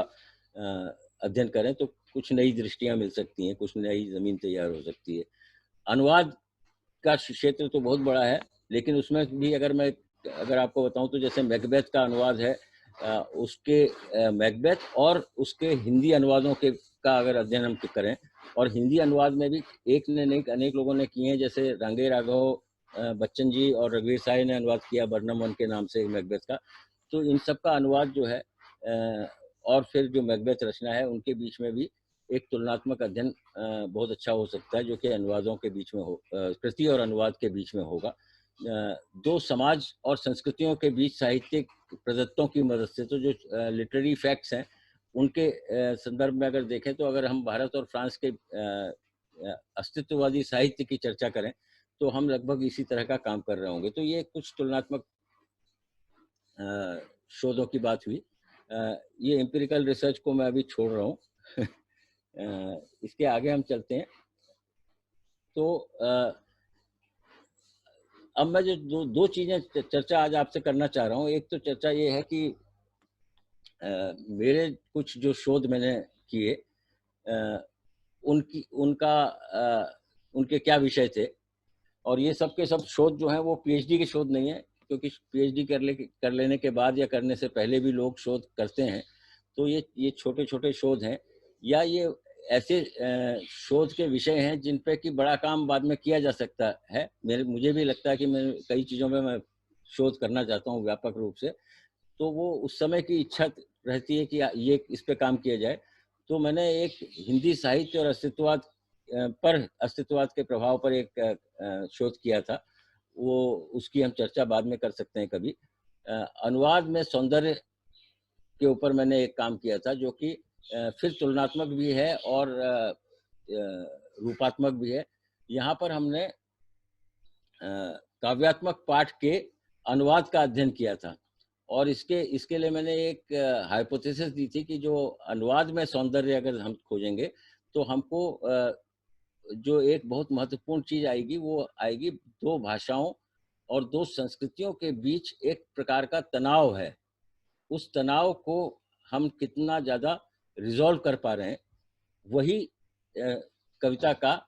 अध्ययन करें तो कुछ नई दृष्टियां मिल सकती हैं, कुछ नई जमीन तैयार हो सकती है। अनुवाद का क्षेत्र तो बहुत बड़ा है, लेकिन उसमें भी अगर आपको बताऊं तो जैसे मैकबेथ का अनुवाद है, उसके मैकबेथ और उसके हिंदी अनुवादों का अगर अध्ययन हम करें और हिंदी अनुवाद में भी एक ने नहीं अनेक लोगों ने किए हैं, जैसे रंगे राघव बच्चन जी और रघुवीर साय ने अनुवाद किया बर्नम वन के नाम से मैकबेथ का। तो इन सब का अनुवाद जो है और फिर जो मैकबेथ रचना है उनके बीच में भी एक तुलनात्मक अध्ययन बहुत अच्छा हो सकता है, जो कि अनुवादों के बीच में हो, कृति और अनुवाद के बीच में होगा। दो समाज और संस्कृतियों के बीच साहित्यिक प्रदत्तों की मदद से, तो जो लिटरेरी फैक्ट्स हैं उनके संदर्भ में अगर देखें, तो अगर हम भारत और फ्रांस के अस्तित्ववादी साहित्य की चर्चा करें तो हम लगभग इसी तरह का काम कर रहे होंगे। तो ये कुछ तुलनात्मक शोधों की बात हुई। ये एम्पिरिकल रिसर्च को मैं अभी छोड़ रहा हूँ। इसके आगे हम चलते हैं। तो अब मैं जो दो चीजें चर्चा आज आपसे करना चाह रहा हूँ, एक तो चर्चा ये है कि मेरे कुछ जो शोध मैंने किए उनके क्या विषय थे, और ये सब के सब शोध जो हैं वो पीएचडी के शोध नहीं है, क्योंकि पीएचडी कर लेने के बाद या करने से पहले भी लोग शोध करते हैं। तो ये छोटे छोटे शोध हैं, या ये ऐसे शोध के विषय हैं जिन पे कि बड़ा काम बाद में किया जा सकता है। मुझे भी लगता है कि मैं कई चीज़ों में मैं शोध करना चाहता हूँ व्यापक रूप से, तो वो उस समय की इच्छा रहती है कि ये इस पे काम किया जाए। तो मैंने एक हिंदी साहित्य और अस्तित्ववाद के प्रभाव पर एक शोध किया था, वो उसकी हम चर्चा बाद में कर सकते हैं कभी। अनुवाद में सौंदर्य के ऊपर मैंने एक काम किया था, जो कि फिर तुलनात्मक भी है और रूपात्मक भी है। यहाँ पर हमने काव्यात्मक पाठ के अनुवाद का अध्ययन किया था, और इसके लिए मैंने एक हाइपोथेसिस दी थी कि जो अनुवाद में सौंदर्य अगर हम खोजेंगे तो हमको जो एक बहुत महत्वपूर्ण चीज आएगी, वो आएगी दो भाषाओं और दो संस्कृतियों के बीच एक प्रकार का तनाव है। उस तनाव को हम कितना ज्यादा रिजॉल्व कर पा रहे हैं, वही कविता का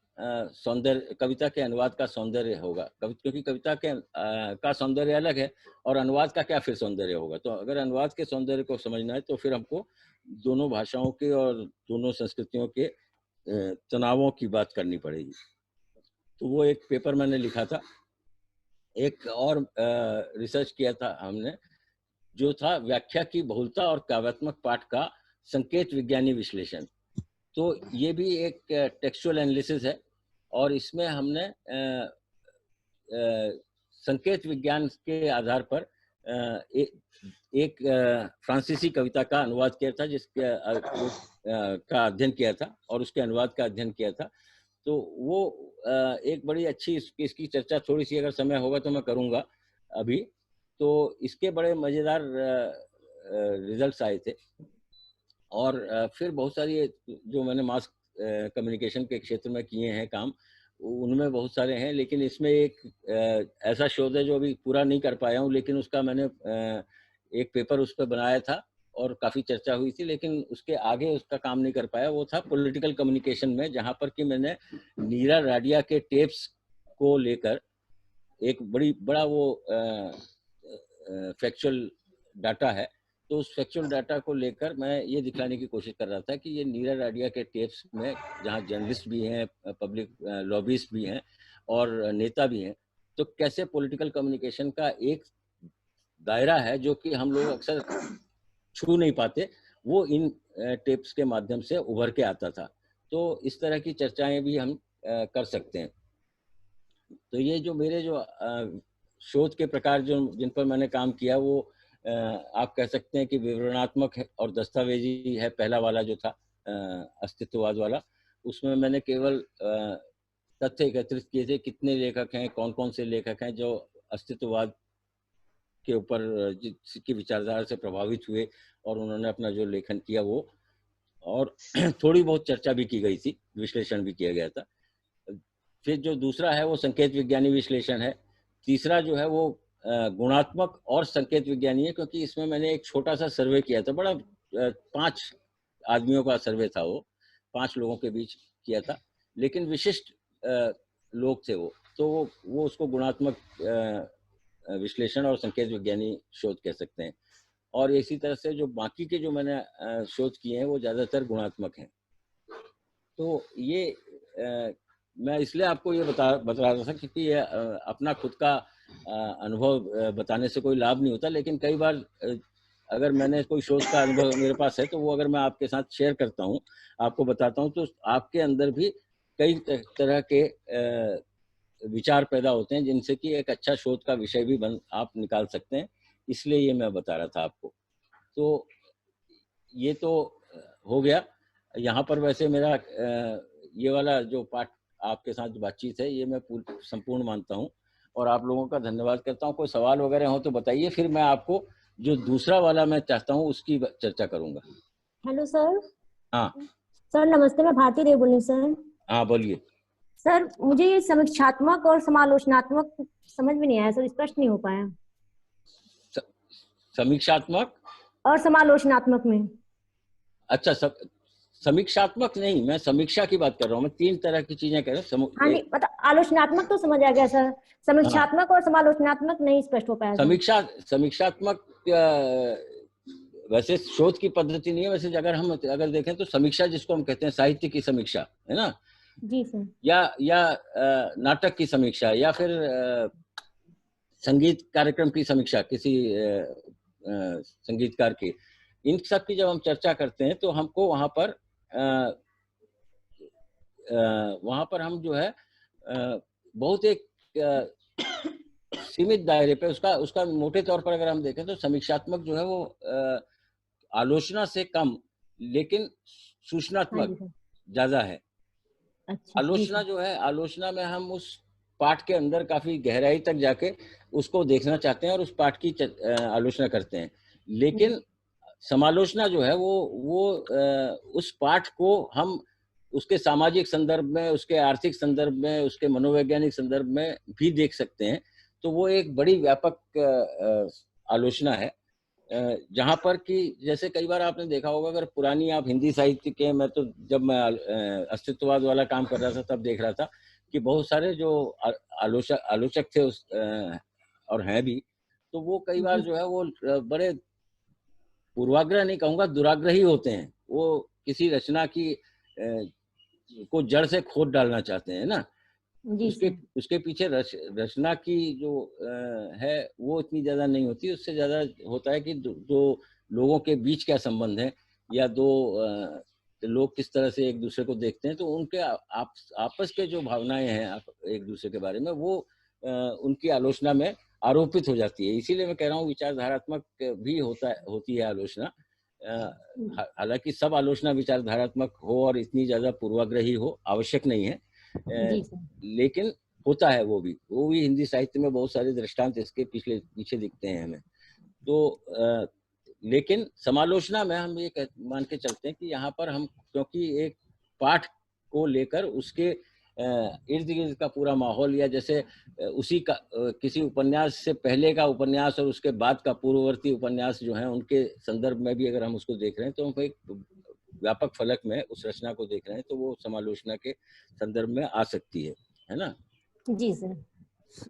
सौंदर्य, कविता के अनुवाद का सौंदर्य होगा। क्योंकि कविता के का सौंदर्य अलग है और अनुवाद का क्या फिर सौंदर्य होगा। तो अगर अनुवाद के सौंदर्य को समझना है तो फिर हमको दोनों भाषाओं के और दोनों संस्कृतियों के तनावों की बात करनी पड़ेगी। तो वो एक पेपर मैंने लिखा था। एक और रिसर्च किया था हमने, जो था व्याख्या की बहुलता और काव्यात्मक पाठ का संकेत विज्ञानी विश्लेषण। तो ये भी एक टेक्सचुअल एनालिसिस है, और इसमें हमने संकेत विज्ञान के आधार पर एक फ्रांसीसी कविता का अनुवाद किया था, जिसके का अध्ययन किया था और उसके अनुवाद का अध्ययन किया था। तो वो एक बड़ी अच्छी, इसकी चर्चा थोड़ी सी अगर समय होगा तो मैं करूँगा अभी। तो इसके बड़े मज़ेदार रिजल्ट्स आए थे, और फिर बहुत सारी जो मैंने मास कम्युनिकेशन के क्षेत्र में किए हैं काम, उनमें बहुत सारे हैं। लेकिन इसमें एक ऐसा शोध है जो अभी पूरा नहीं कर पाया हूँ, लेकिन उसका मैंने एक पेपर उस पर बनाया था और काफ़ी चर्चा हुई थी, लेकिन उसके आगे उसका काम नहीं कर पाया। वो था पॉलिटिकल कम्युनिकेशन में, जहाँ पर कि मैंने नीरा राडिया के टेप्स को लेकर एक बड़ा वो फैक्चुअल डाटा है। तो उस फैक्चुअल डाटा को लेकर मैं ये दिखाने की कोशिश कर रहा था कि ये नीरा राडिया के टेप्स में, जहाँ जर्नलिस्ट भी हैं, पब्लिक लॉबिस्ट भी हैं और नेता भी हैं, तो कैसे पॉलिटिकल कम्युनिकेशन का एक दायरा है जो कि हम लोग अक्सर छू नहीं पाते, वो इन टेप्स के माध्यम से उभर के आता था। तो इस तरह की चर्चाएं भी हम कर सकते हैं। तो ये जो मेरे जो शोध के प्रकार जिन पर मैंने काम किया, वो आप कह सकते हैं कि विवरणात्मक है और दस्तावेजी है। पहला वाला जो था अस्तित्ववाद वाला, उसमें मैंने केवल तथ्य एकत्रित किए थे, कितने लेखक हैं, कौन कौन से लेखक हैं जो अस्तित्ववाद के ऊपर जिसकी विचारधारा से प्रभावित हुए और उन्होंने अपना जो लेखन किया वो, और थोड़ी बहुत चर्चा भी की गई थी, विश्लेषण भी किया गया था। फिर जो दूसरा है वो संकेत विज्ञानी विश्लेषण है। तीसरा जो है वो गुणात्मक और संकेत विज्ञानी है, क्योंकि इसमें मैंने एक छोटा सा सर्वे किया था, बड़ा 5 आदमियों का सर्वे था, वो 5 लोगों के बीच किया था, लेकिन विशिष्ट लोग थे वो, तो वो उसको गुणात्मक विश्लेषण और संकेत विज्ञानी शोध कह सकते हैं। और इसी तरह से जो बाकी के जो मैंने शोध किए हैं वो ज़्यादातर गुणात्मक हैं। तो ये मैं इसलिए आपको ये बता रहा था क्योंकि ये अपना खुद का अनुभव बताने से कोई लाभ नहीं होता, लेकिन कई बार अगर मैंने कोई शोध का अनुभव मेरे पास है तो वो अगर मैं आपके साथ शेयर करता हूँ, आपको बताता हूँ, तो आपके अंदर भी कई तरह के विचार पैदा होते हैं जिनसे कि एक अच्छा शोध का विषय भी आप निकाल सकते हैं। इसलिए ये मैं बता रहा था आपको। तो ये तो हो गया। यहाँ पर वैसे मेरा ये वाला जो पार्ट आपके साथ बातचीत है ये मैं संपूर्ण मानता हूँ और आप लोगों का धन्यवाद करता हूँ। कोई सवाल वगैरह हो तो बताइए, फिर मैं आपको जो दूसरा वाला मैं चाहता हूँ उसकी चर्चा करूंगा।
Hello sir.
हाँ
सर नमस्ते, मैं भारती देव बोल रही हूँ सर।
हाँ बोलिए।
सर मुझे ये समीक्षात्मक और समालोचनात्मक समझ में नहीं आया सर, स्पष्ट नहीं हो पाया।
समीक्षात्मक
और समालोचनात्मक में?
अच्छा, समीक्षात्मक नहीं, मैं समीक्षा की बात कर रहा हूँ। मैं तीन तरह की चीजें कह रहा हूँ।
हाँ नहीं, मतलब आलोचनात्मक तो समझ आ गया सर, समीक्षात्मक और समालोचनात्मक नहीं स्पष्ट हो पाया।
समीक्षात्मक वैसे शोध की पद्धति नहीं है। वैसे अगर देखें तो समीक्षा जिसको हम कहते हैं साहित्य की समीक्षा, है ना
जी सर,
या नाटक की समीक्षा या फिर संगीत कार्यक्रम की समीक्षा किसी संगीतकार की, इन सब की जब हम चर्चा करते हैं तो हमको वहां पर हम जो है बहुत एक सीमित दायरे पे उसका मोटे तौर पर अगर हम देखें तो समीक्षात्मक जो है वो आलोचना से कम लेकिन सूचनात्मक ज्यादा है।
अच्छा,
आलोचना जो है, आलोचना में हम उस पाठ के अंदर काफी गहराई तक जाके उसको देखना चाहते हैं और उस पाठ की आलोचना करते हैं। लेकिन समालोचना जो है वो उस पाठ को हम उसके सामाजिक संदर्भ में, उसके आर्थिक संदर्भ में, उसके मनोवैज्ञानिक संदर्भ में भी देख सकते हैं। तो वो एक बड़ी व्यापक आलोचना है, जहाँ पर कि जैसे कई बार आपने देखा होगा, अगर पुरानी आप हिंदी साहित्य के, मैं तो जब मैं अस्तित्ववाद वाला काम कर रहा था तब देख रहा था कि बहुत सारे जो आलोचक थे और हैं भी, तो वो कई बार जो है वो बड़े पूर्वाग्रह नहीं कहूँगा, दुराग्रही होते हैं। वो किसी रचना की को जड़ से खोद डालना चाहते हैं ना। उसके पीछे रचना की जो है वो इतनी ज्यादा नहीं होती। उससे ज्यादा होता है कि दो लोगों के बीच क्या संबंध है या दो लोग किस तरह से एक दूसरे को देखते हैं। तो उनके आपस के जो भावनाएं हैं एक दूसरे के बारे में, वो उनकी आलोचना में आरोपित हो जाती है। इसीलिए मैं कह रहा हूँ विचारधारात्मक भी होती है आलोचना। हालांकि सब आलोचना विचारधारात्मक हो और इतनी ज्यादा पूर्वाग्रही हो आवश्यक नहीं है, लेकिन होता है वो भी हिंदी साहित्य में बहुत सारे दृष्टांत इसके पीछे दिखते हैं हमें। तो लेकिन समालोचना में हम ये मान के चलते हैं कि यहाँ पर हम, क्योंकि एक पाठ को लेकर उसके इर्द गिर्द का पूरा माहौल, या जैसे उसी का किसी उपन्यास से पहले का उपन्यास और उसके बाद का पूर्ववर्ती उपन्यास जो है उनके संदर्भ में भी अगर हम उसको देख रहे हैं तो हम एक व्यापक फलक में उस रचना को देख रहे हैं, तो वो समालोचना के संदर्भ में आ सकती है ना।
जी सर।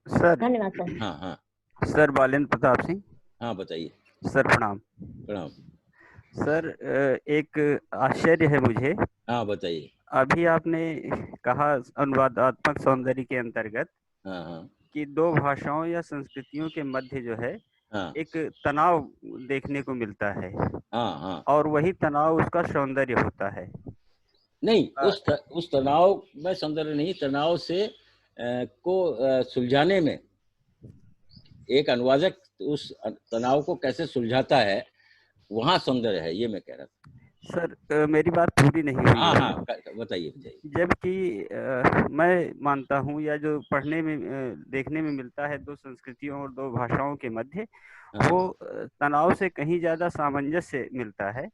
सर
धन्यवाद सर।
हाँ हाँ
सर, बालेंद्र प्रताप सिंह।
हाँ बताइए
सर। प्रणाम।
प्रणाम
सर, एक आश्चर्य है मुझे।
हाँ बताइए।
अभी आपने कहा अनुवादात्मक सौंदर्य के अंतर्गत कि दो भाषाओं या संस्कृतियों के मध्य जो है एक तनाव देखने को मिलता है। और वही तनाव उसका सौंदर्य होता है।
नहीं, उस तनाव में सौंदर्य नहीं, तनाव से को सुलझाने में एक अनुवादक उस तनाव को कैसे सुलझाता है, वहाँ सौंदर्य है, ये मैं कह रहा था।
सर मेरी बात पूरी नहीं हुई।
हाँ बताइए।
जबकि मैं मानता हूँ, या जो पढ़ने में देखने में मिलता है दो संस्कृतियों और दो भाषाओं के मध्य, वो तनाव से कहीं ज्यादा सामंजस्य मिलता है।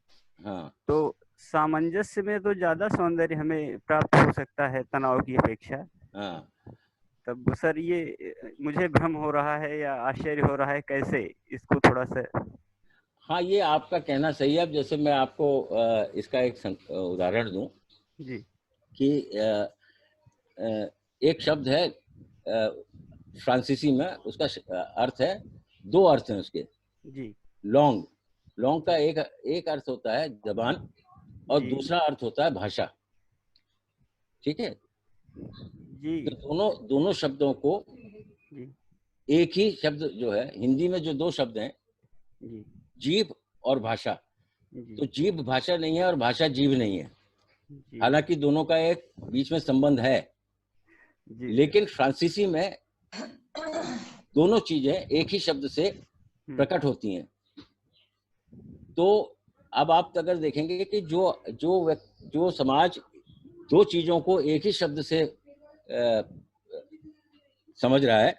तो सामंजस्य में तो ज्यादा सौंदर्य हमें प्राप्त हो सकता है तनाव की अपेक्षा। तब सर ये मुझे भ्रम हो रहा है या आश्चर्य हो रहा है, कैसे इसको थोड़ा सा।
हाँ, ये आपका कहना सही है। अब जैसे मैं आपको इसका एक उदाहरण दूं
जी,
कि एक शब्द है फ्रांसीसी में, उसका अर्थ है, दो अर्थ हैं उसके
जी।
लॉन्ग का एक अर्थ होता है जबान और दूसरा अर्थ होता है भाषा। ठीक है।
जी
तो दोनों शब्दों को
जी
एक ही शब्द जो है, हिंदी में जो दो शब्द हैं,
जी
जीव और भाषा,
जी
तो जीव भाषा नहीं है और भाषा जीव नहीं है।
जी
हालांकि दोनों का एक बीच में संबंध है,
जी
लेकिन फ्रांसीसी में दोनों चीजें एक ही शब्द से प्रकट होती हैं। तो अब आप अगर देखेंगे कि जो समाज दो चीजों को एक ही शब्द से समझ रहा है,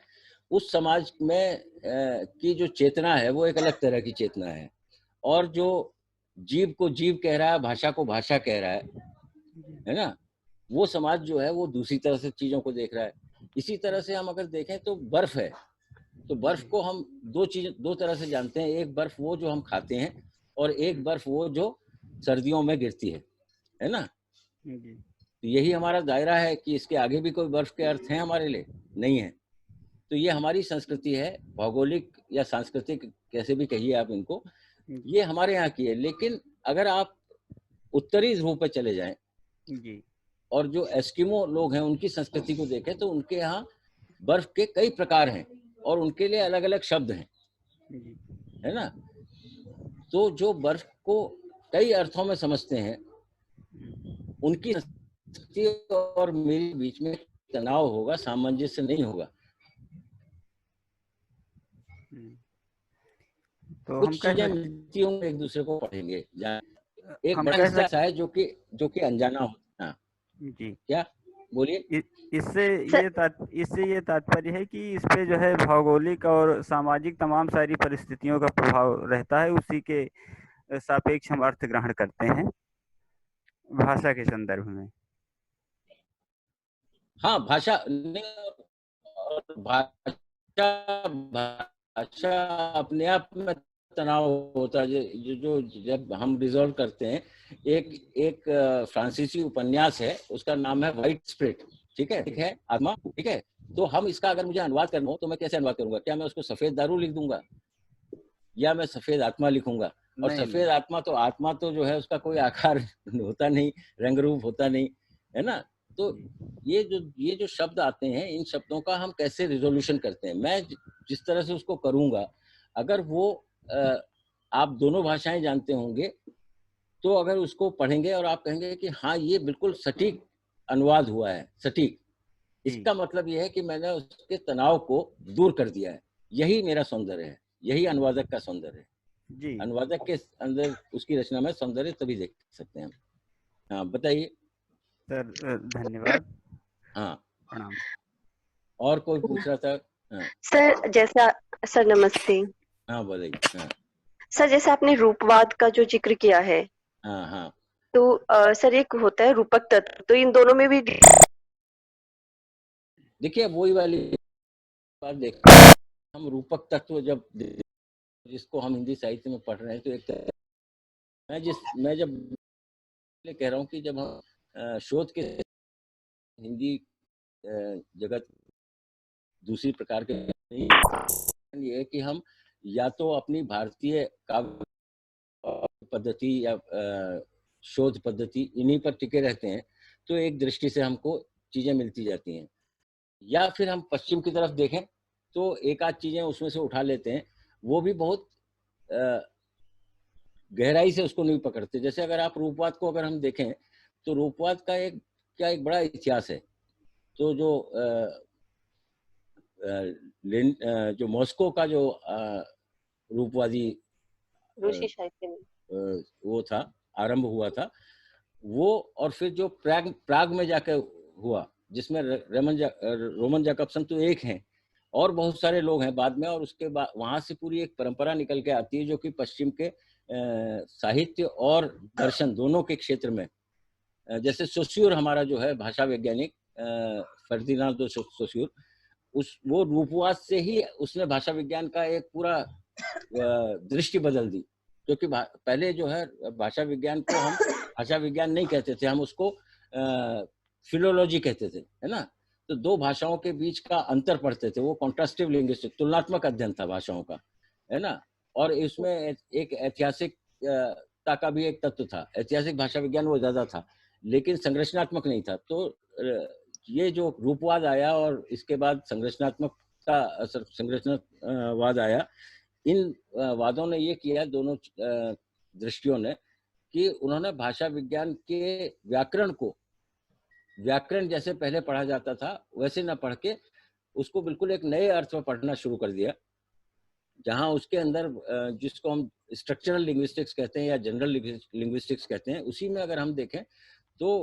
उस समाज में की जो चेतना है वो एक अलग तरह की चेतना है, और जो जीव को जीव कह रहा है, भाषा को भाषा कह रहा है ना, वो समाज जो है वो दूसरी तरह से चीजों को देख रहा है। इसी तरह से हम अगर देखें तो बर्फ है, तो बर्फ को हम दो तरह से जानते हैं। एक बर्फ वो जो हम खाते हैं, और एक बर्फ वो जो सर्दियों में गिरती है ना।
जी
तो यही हमारा दायरा है कि इसके आगे भी कोई बर्फ के अर्थ हैं हमारे लिए? नहीं है। तो ये हमारी संस्कृति है, भौगोलिक या सांस्कृतिक कैसे भी कहिए आप इनको, ये हमारे यहाँ की है। लेकिन अगर आप उत्तरी ध्रुव पे चले जाएं
जी
और जो एस्किमो लोग हैं उनकी संस्कृति को देखें, तो उनके यहाँ बर्फ के कई प्रकार हैं और उनके लिए अलग अलग शब्द हैं,
जी
है ना। तो जो बर्फ को कई अर्थों में समझते हैं, उनकी संस्कृति और मेरे बीच में तनाव होगा, सामंजस्य नहीं होगा।
तो
कुछ
हम कह
चीजें
सकते
मिलती होंगी, एक दूसरे को पढ़ेंगे। एक
हम
बड़ा
कह
हिस्सा
सकते
ऐसा है जो कि अनजाना होता है।
जी
क्या बोलिए?
इससे ये तात्पर्य है कि इस पे जो है भौगोलिक और सामाजिक तमाम सारी परिस्थितियों का प्रभाव रहता है, उसी के सापेक्ष हम अर्थ ग्रहण करते हैं भाषा के संदर्भ में।
हाँ, भाषा भाषा अपने आप में तनाव होता है। जो जब हम रिजॉल्व करते हैं, एक फ्रांसीसी उपन्यास है, उसका नाम है व्हाइट स्प्रिट, ठीक है, आत्मा, ठीक है। तो हम इसका अगर मुझे अनुवाद करना हो तो मैं कैसे अनुवाद करूंगा? क्या मैं उसको सफेद दारू लिख दूंगा, या मैं सफेद आत्मा लिखूंगा? और सफेद आत्मा तो जो है उसका कोई आकार होता नहीं, रंग रूप होता नहीं, है ना। तो ये जो शब्द आते हैं, इन शब्दों का हम कैसे रिजोल्यूशन करते हैं? मैं जिस तरह से उसको करूंगा, अगर वो आप दोनों भाषाएं जानते होंगे, तो अगर उसको पढ़ेंगे और आप कहेंगे कि हाँ ये बिल्कुल सटीक अनुवाद हुआ है, सटीक, इसका मतलब ये है कि मैंने उसके तनाव को दूर कर दिया है। यही मेरा सौंदर्य है, यही अनुवादक का सौंदर्य है।
जी,
अनुवादक के अंदर उसकी रचना में सौंदर्य तभी देख सकते हैं हम। हाँ बताइए
सर, धन्यवाद।
हाँ,
प्रणाम।
और कोई पूछ रहा था? हाँ
सर जैसा, सर नमस्ते।
हाँ बताइए। हाँ
सर जैसे आपने रूपवाद का जो जिक्र किया है,
हाँ हाँ,
तो सर एक होता है रूपक तत्व, तो इन दोनों में भी
देखिए वही वाली बात देख, हम रूपक तत्व जब जिसको हम हिंदी साहित्य में पढ़ रहे हैं, तो एक मैं जब कह रहा हूँ कि जब हम शोध के हिंदी जगत दूसरी प्रकार के, ये है कि हम या तो अपनी भारतीय काव्य पद्धति या शोध पद्धति इन्हीं पर टिके रहते हैं, तो एक दृष्टि से हमको चीजें मिलती जाती हैं, या फिर हम पश्चिम की तरफ देखें तो एक आध चीजें उसमें से उठा लेते हैं, वो भी बहुत गहराई से उसको नहीं पकड़ते। जैसे अगर आप रूपवाद को अगर हम देखें, तो रूपवाद का एक बड़ा इतिहास है। तो जो मॉस्को का जो रूपवादी
रूसी साहित्य में
वो था, आरंभ हुआ था वो, और फिर जो प्राग में जाकर हुआ, जिसमें रोमन जैकबसन तो एक हैं और बहुत सारे लोग हैं बाद में, और उसके बाद वहां से पूरी एक परंपरा निकल के आती है जो कि पश्चिम के साहित्य और दर्शन दोनों के क्षेत्र में, जैसे सोस्यूर हमारा जो है भाषा वैज्ञानिक फर्दिनांद दे सोस्यूर, वो रूपवाद से ही उसने भाषा विज्ञान का एक पूरा दृष्टि बदल दी। क्योंकि पहले जो है भाषा विज्ञान को हम भाषा विज्ञान नहीं कहते थे, हम उसको फिलोलॉजी कहते थे, है ना। तो दो भाषाओं के बीच का अंतर पढ़ते थे, वो कॉन्ट्रास्टिव लिंग्विस्टिक, तुलनात्मक अध्ययन था भाषाओं का, है ना। और इसमें एक ऐतिहासिकता का भी एक तत्व था, ऐतिहासिक भाषा विज्ञान वो ज्यादा था। लेकिन संरचनात्मक नहीं था। तो ये जो रूपवाद आया और इसके बाद संरचनावाद आया, इन वादों ने ये किया, दोनों दृष्टियों ने, कि उन्होंने भाषा विज्ञान के व्याकरण को, व्याकरण जैसे पहले पढ़ा जाता था वैसे न पढ़ के उसको बिल्कुल एक नए अर्थ में पढ़ना शुरू कर दिया, जहां उसके अंदर जिसको हम स्ट्रक्चरल लिंग्विस्टिक्स कहते हैं या जनरल लिंग्विस्टिक्स कहते हैं, उसी में अगर हम देखें तो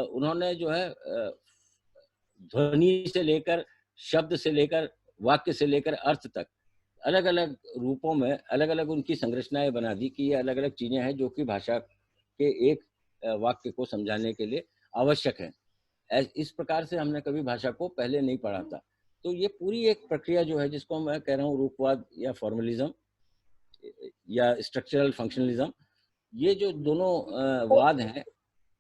उन्होंने जो है ध्वनि से लेकर, शब्द से लेकर, वाक्य से लेकर अर्थ तक अलग अलग रूपों में अलग अलग उनकी संरचनाएं बना दी कि ये अलग अलग चीजें हैं जो कि भाषा के एक वाक्य को समझाने के लिए आवश्यक है। इस प्रकार से हमने कभी भाषा को पहले नहीं पढ़ा था। तो ये पूरी एक प्रक्रिया जो है, जिसको मैं कह रहा हूँ रूपवाद या फॉर्मलिज्म या स्ट्रक्चरल फंक्शनलिज्म, ये जो दोनों वाद हैं,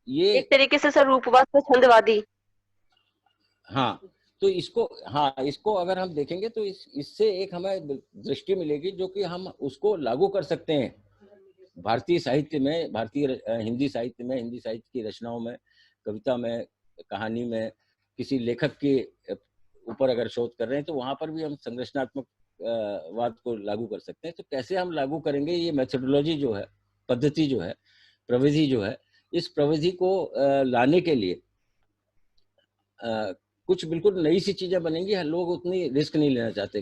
ये
एक तरीके से सर रूपवाद तो छंदवादी।
हाँ, तो इसको अगर हम देखेंगे तो इससे एक हमें दृष्टि मिलेगी जो कि हम उसको लागू कर सकते हैं भारतीय साहित्य में, भारतीय हिंदी साहित्य में, हिंदी साहित्य की रचनाओं में, कविता में, कहानी में, किसी लेखक के ऊपर अगर शोध कर रहे हैं तो वहां पर भी हम संरचनात्मक वाद को लागू कर सकते हैं। तो कैसे हम लागू करेंगे, ये मेथोडोलॉजी जो है, पद्धति जो है, प्रविधि जो है, इस प्रविधि को लाने के लिए कुछ बिल्कुल नई सी चीजें बनेंगी। लोग उतनी रिस्क नहीं लेना चाहते।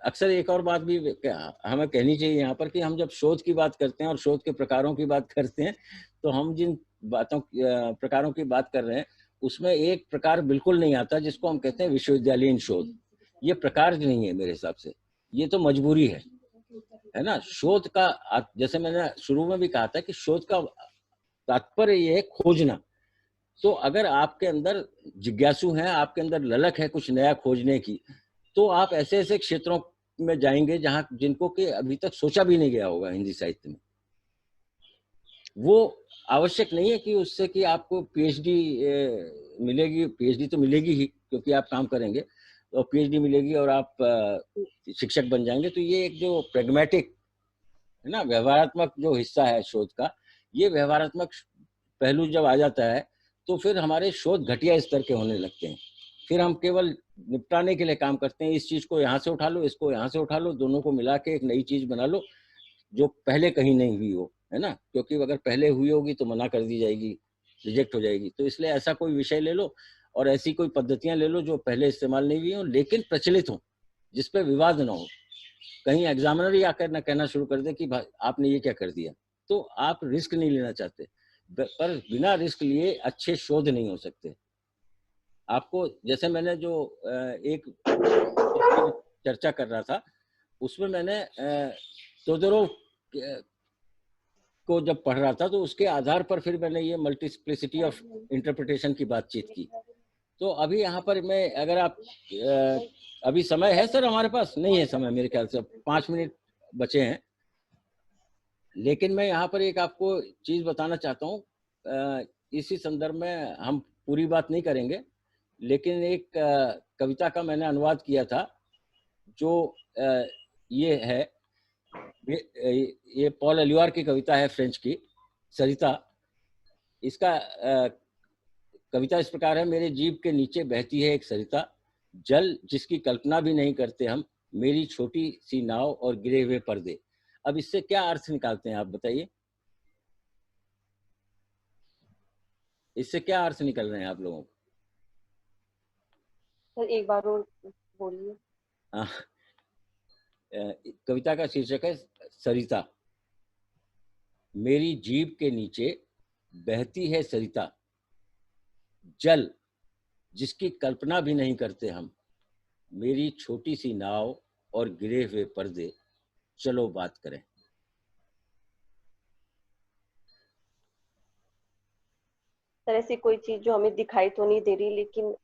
अक्सर एक और बात भी हमें कहनी चाहिए यहाँ पर कि हम जब शोध की बात करते हैं और शोध के प्रकारों की बात करते हैं तो हम जिन प्रकारों की बात कर रहे हैं उसमें एक प्रकार बिल्कुल नहीं आता जिसको हम कहते हैं विश्वविद्यालयीन शोध। ये प्रकार नहीं है मेरे हिसाब से, ये तो मजबूरी है ना। शोध का, जैसे मैंने शुरू में भी कहा था कि शोध का तात्पर्य ये है खोजना। तो अगर आपके अंदर जिज्ञासु हैं, आपके अंदर ललक है कुछ नया खोजने की, तो आप ऐसे ऐसे क्षेत्रों में जाएंगे जहां जिनको कि अभी तक सोचा भी नहीं गया होगा हिंदी साहित्य में। वो आवश्यक नहीं है कि उससे कि आपको पीएचडी मिलेगी, पीएचडी तो मिलेगी ही क्योंकि आप काम करेंगे, तो पीएचडी मिलेगी और आप शिक्षक बन जाएंगे। तो ये एक जो प्रैग्मेटिक है ना, व्यवहारात्मक जो हिस्सा है शोध का, ये व्यवहारात्मक पहलू जब आ जाता है तो फिर हमारे शोध घटिया स्तर के होने लगते हैं। फिर हम केवल निपटाने के लिए काम करते हैं, इस चीज को यहाँ से उठा लो, इसको यहाँ से उठा लो, दोनों को मिला के एक नई चीज बना लो जो पहले कहीं नहीं हुई हो, है ना। क्योंकि अगर पहले हुई होगी तो मना कर दी जाएगी, रिजेक्ट हो जाएगी। तो इसलिए ऐसा कोई विषय ले लो और ऐसी कोई पद्धतियां ले लो जो पहले इस्तेमाल नहीं हुई हो लेकिन प्रचलित हो, जिसपे विवाद ना हो। कहीं एग्जामिनर ही आकर ना कहना शुरू कर दे कि आपने ये क्या कर दिया। तो आप रिस्क नहीं लेना चाहते, पर बिना रिस्क लिए अच्छे शोध नहीं हो सकते। आपको, जैसे मैंने जो एक चर्चा कर रहा था उसमें मैंने तोदोरोव को जब पढ़ रहा था तो उसके आधार पर फिर मैंने ये मल्टीप्लिसिटी ऑफ इंटरप्रिटेशन की बातचीत की। तो अभी यहाँ पर मैं, अगर आप अभी समय है सर हमारे पास? नहीं है समय, मेरे ख्याल से 5 मिनट बचे हैं। लेकिन मैं यहाँ पर एक आपको चीज बताना चाहता हूँ। इसी संदर्भ में हम पूरी बात नहीं करेंगे, लेकिन एक कविता का मैंने अनुवाद किया था जो ये है, ये पॉल एल्यूआर की कविता है, फ्रेंच की, सरिता। इसका कविता इस प्रकार है: मेरे जीभ के नीचे बहती है एक सरिता, जल जिसकी कल्पना भी नहीं करते हम, मेरी छोटी सी नाव और गिरे हुए पर्दे। अब इससे क्या अर्थ निकालते हैं आप बताइए? इससे क्या अर्थ निकल रहे हैं आप लोगों को?
सर एक बार और बोलिए।
कविता का शीर्षक है सरिता। मेरी जीभ के नीचे बहती है सरिता, जल जिसकी कल्पना भी नहीं करते हम, मेरी छोटी सी नाव और गिरे हुए पर्दे, चलो बात करें।
सर ऐसी कोई चीज जो हमें दिखाई तो नहीं दे रही, लेकिन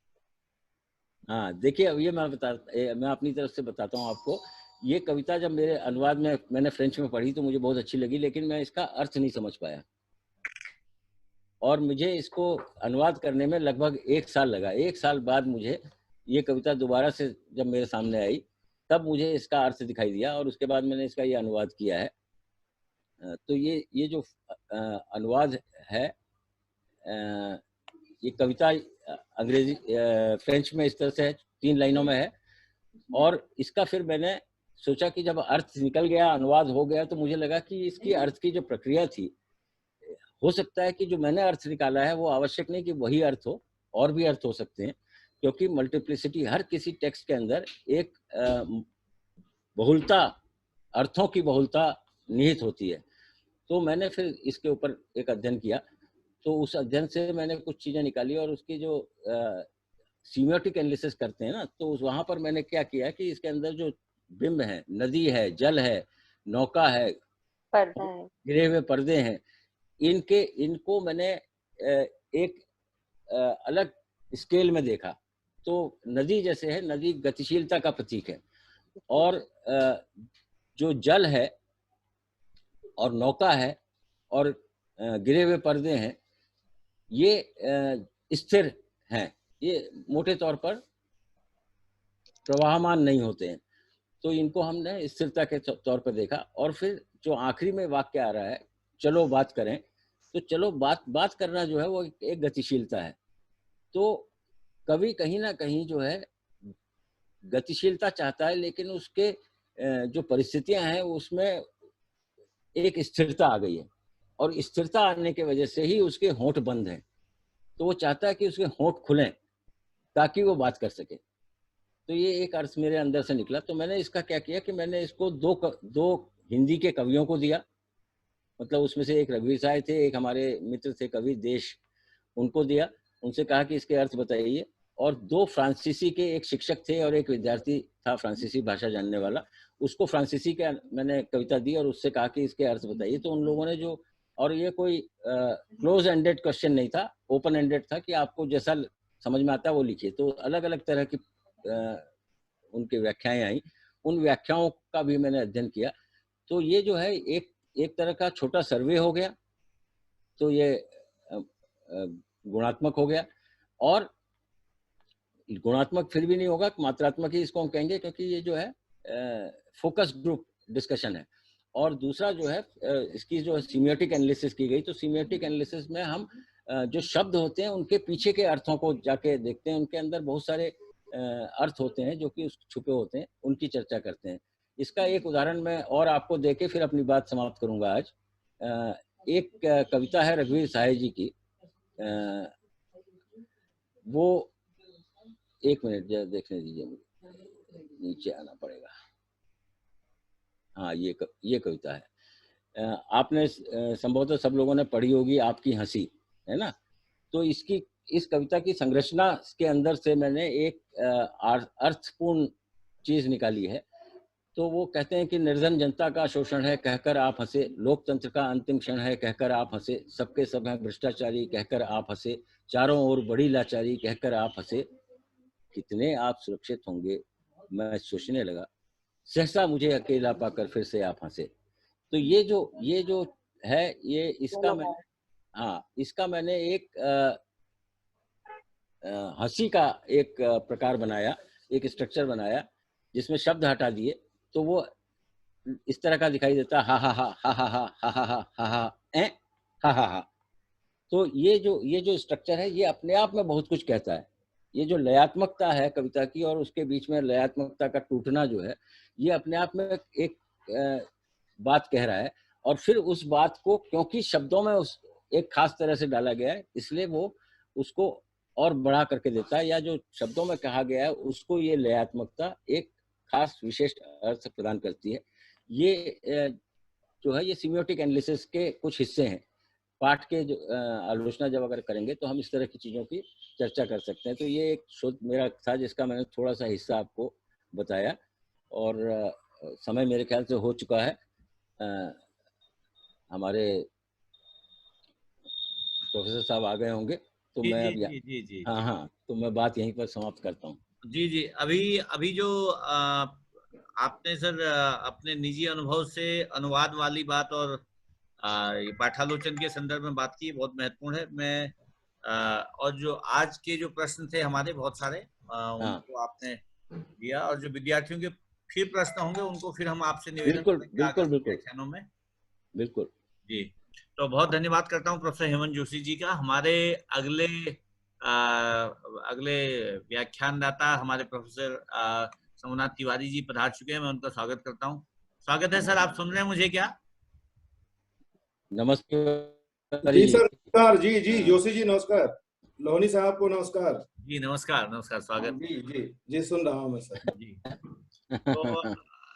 हाँ देखिए, अब ये मैं अपनी तरफ से बताता हूँ आपको। ये कविता जब मेरे अनुवाद में मैंने फ्रेंच में पढ़ी तो मुझे बहुत अच्छी लगी, लेकिन मैं इसका अर्थ नहीं समझ पाया और मुझे इसको अनुवाद करने में लगभग 1 साल लगा। 1 साल बाद मुझे ये कविता दोबारा से जब मेरे सामने आई तब मुझे इसका अर्थ दिखाई दिया और उसके बाद मैंने इसका ये अनुवाद किया है। तो ये जो अनुवाद है ये कविता अंग्रेजी फ्रेंच में इस तरह से है, 3 लाइनों में है। और इसका फिर मैंने सोचा कि जब अर्थ निकल गया, अनुवाद हो गया, तो मुझे लगा कि इसकी अर्थ की जो प्रक्रिया थी, हो सकता है कि जो मैंने अर्थ निकाला है वो आवश्यक नहीं कि वही अर्थ हो, और भी अर्थ हो सकते हैं, क्योंकि मल्टीप्लिसिटी, हर किसी टेक्स्ट के अंदर एक बहुलता, अर्थों की बहुलता निहित होती है। तो मैंने फिर इसके ऊपर एक अध्ययन किया। तो उस अध्ययन से मैंने कुछ चीज़ें निकाली, और उसकी जो सीमियोटिक एनालिसिस करते हैं ना, तो वहाँ पर मैंने क्या किया कि इसके अंदर जो बिंब है, नदी है, जल है, नौका है,
पर्दा है,
गिरे हुए पर्दे हैं, इनको मैंने एक अलग स्केल में देखा। तो नदी जैसे है, नदी गतिशीलता का प्रतीक है, और जो जल है और नौका है और गिरे हुए पर्दे हैं, ये स्थिर हैं, ये मोटे तौर पर प्रवाहमान नहीं होते हैं। तो इनको हमने स्थिरता के तौर पर देखा। और फिर जो आखिरी में वाक्य आ रहा है, चलो बात करें, तो चलो बात करना जो है वो एक गतिशीलता है। तो कवि कहीं ना कहीं जो है गतिशीलता चाहता है, लेकिन उसके जो परिस्थितियां हैं उसमें एक स्थिरता आ गई है, और स्थिरता आने की वजह से ही उसके होंठ बंद हैं। तो वो चाहता है कि उसके होंठ खुलें ताकि वो बात कर सके। तो ये एक अर्थ मेरे अंदर से निकला। तो मैंने इसका क्या किया कि मैंने इसको दो हिंदी के कवियों को दिया, मतलब उसमें से एक रघुवीर साहब थे, एक हमारे मित्र थे कवि देश, उनको दिया। उनसे कहा कि इसके अर्थ बताइए। और 2 फ्रांसीसी के, एक शिक्षक थे और एक विद्यार्थी था फ्रांसीसी भाषा जानने वाला, उसको फ्रांसीसी का मैंने कविता दी और उससे कहा कि इसके अर्थ बताइए। तो उन लोगों ने जो, और ये कोई क्लोज एंडेड क्वेश्चन नहीं था, ओपन एंडेड था कि आपको जैसा समझ में आता है वो लिखिए। तो अलग अलग तरह की उनकी व्याख्याएं आई, उन व्याख्याओं का भी मैंने अध्ययन किया। तो ये जो है एक तरह का छोटा सर्वे हो गया। तो ये गुणात्मक हो गया, और गुणात्मक फिर भी नहीं होगा, मात्रात्मक ही इसको हम कहेंगे, क्योंकि ये जो है फोकस ग्रुप डिस्कशन है। और दूसरा जो है इसकी जो सीमियोटिक एनालिसिस की गई, तो सीमियोटिक एनालिसिस में हम जो शब्द होते हैं उनके पीछे के अर्थों को जाके देखते हैं, उनके अंदर बहुत सारे अर्थ होते हैं जो कि छुपे होते हैं, उनकी चर्चा करते हैं। इसका एक उदाहरण मैं और आपको देके फिर अपनी बात समाप्त करूंगा आज। एक कविता है रघुवीर साहब जी की, वो एक मिनट देखने दीजिए मुझे, नीचे आना पड़ेगा। हाँ, ये कविता है, आपने संभवतः सब लोगों ने पढ़ी होगी, आपकी हंसी, है ना। तो इस कविता की संरचना के अंदर से मैंने एक अर्थपूर्ण चीज निकाली है। तो वो कहते हैं कि निर्धन जनता का शोषण है कहकर आप हंसे, लोकतंत्र का अंतिम क्षण है कहकर आप हंसे, सबके सब हैं भ्रष्टाचारी कहकर आप हंसे, चारों ओर बड़ी लाचारी कहकर आप हंसे, कितने आप सुरक्षित होंगे मैं सोचने लगा, सहसा मुझे अकेला पाकर फिर से आप हंसे। तो ये जो है, ये इसका मैंने एक हंसी का एक प्रकार बनाया, एक स्ट्रक्चर बनाया, जिसमें शब्द हटा दिए तो वो इस तरह का दिखाई देता, हा हा हा हा हा हा हा हा हा हा हा हा हा। तो ये जो स्ट्रक्चर है, ये अपने आप में बहुत कुछ कहता है। ये जो लयात्मकता है कविता की, और उसके बीच में लयात्मकता का टूटना जो है, ये अपने आप में एक बात कह रहा है। और फिर उस बात को क्योंकि शब्दों में उस एक खास तरह से डाला गया है, इसलिए वो उसको और बढ़ा करके देता है, या जो शब्दों में कहा गया है उसको ये लयात्मकता एक खास विशेष अर्थ प्रदान करती है। ये जो है ये सीमियोटिक एनालिसिस के कुछ हिस्से हैं। पाठ के जो आलोचना जब अगर करेंगे तो हम इस तरह की चीज़ों की चर्चा कर सकते हैं। तो ये एक शोध मेरा था जिसका मैंने थोड़ा सा हिस्सा आपको बताया, और समय मेरे ख्याल से हो चुका है। हमारे प्रोफेसर साहब आ गए होंगे, तो मैं अब
जी।
हाँ, तो मैं बात यहीं पर समाप्त करता हूँ।
जी। अभी जो आपने सर अपने निजी अनुभव से अनुवाद वाली बात और पाठालोचन के संदर्भ में बात की, बहुत महत्वपूर्ण है। मैं और जो आज के जो प्रश्न थे हमारे बहुत सारे, उनको आपने दिया, और जो विद्यार्थियों के फिर प्रश्न होंगे उनको फिर हम आपसे निवेदन करेंगे व्याख्यानों में।
बिल्कुल
जी। तो बहुत धन्यवाद करता हूँ प्रोफेसर हेमंत जोशी जी का। हमारे अगले व्याख्यानदाता हमारे प्रोफेसर सोमनाथ तिवारी जी पधार चुके हैं, मैं उनका स्वागत करता हूँ। स्वागत है सर, आप सुन रहे हैं मुझे क्या?
नमस्कार
जी सर, नमस्कार जी। जी जोशी जी नमस्कार, लोहनी साहब को नमस्कार
जी। नमस्कार, नमस्कार, स्वागत।
जी जी जी, सुन रहा हूँ मैं सर
जी। तो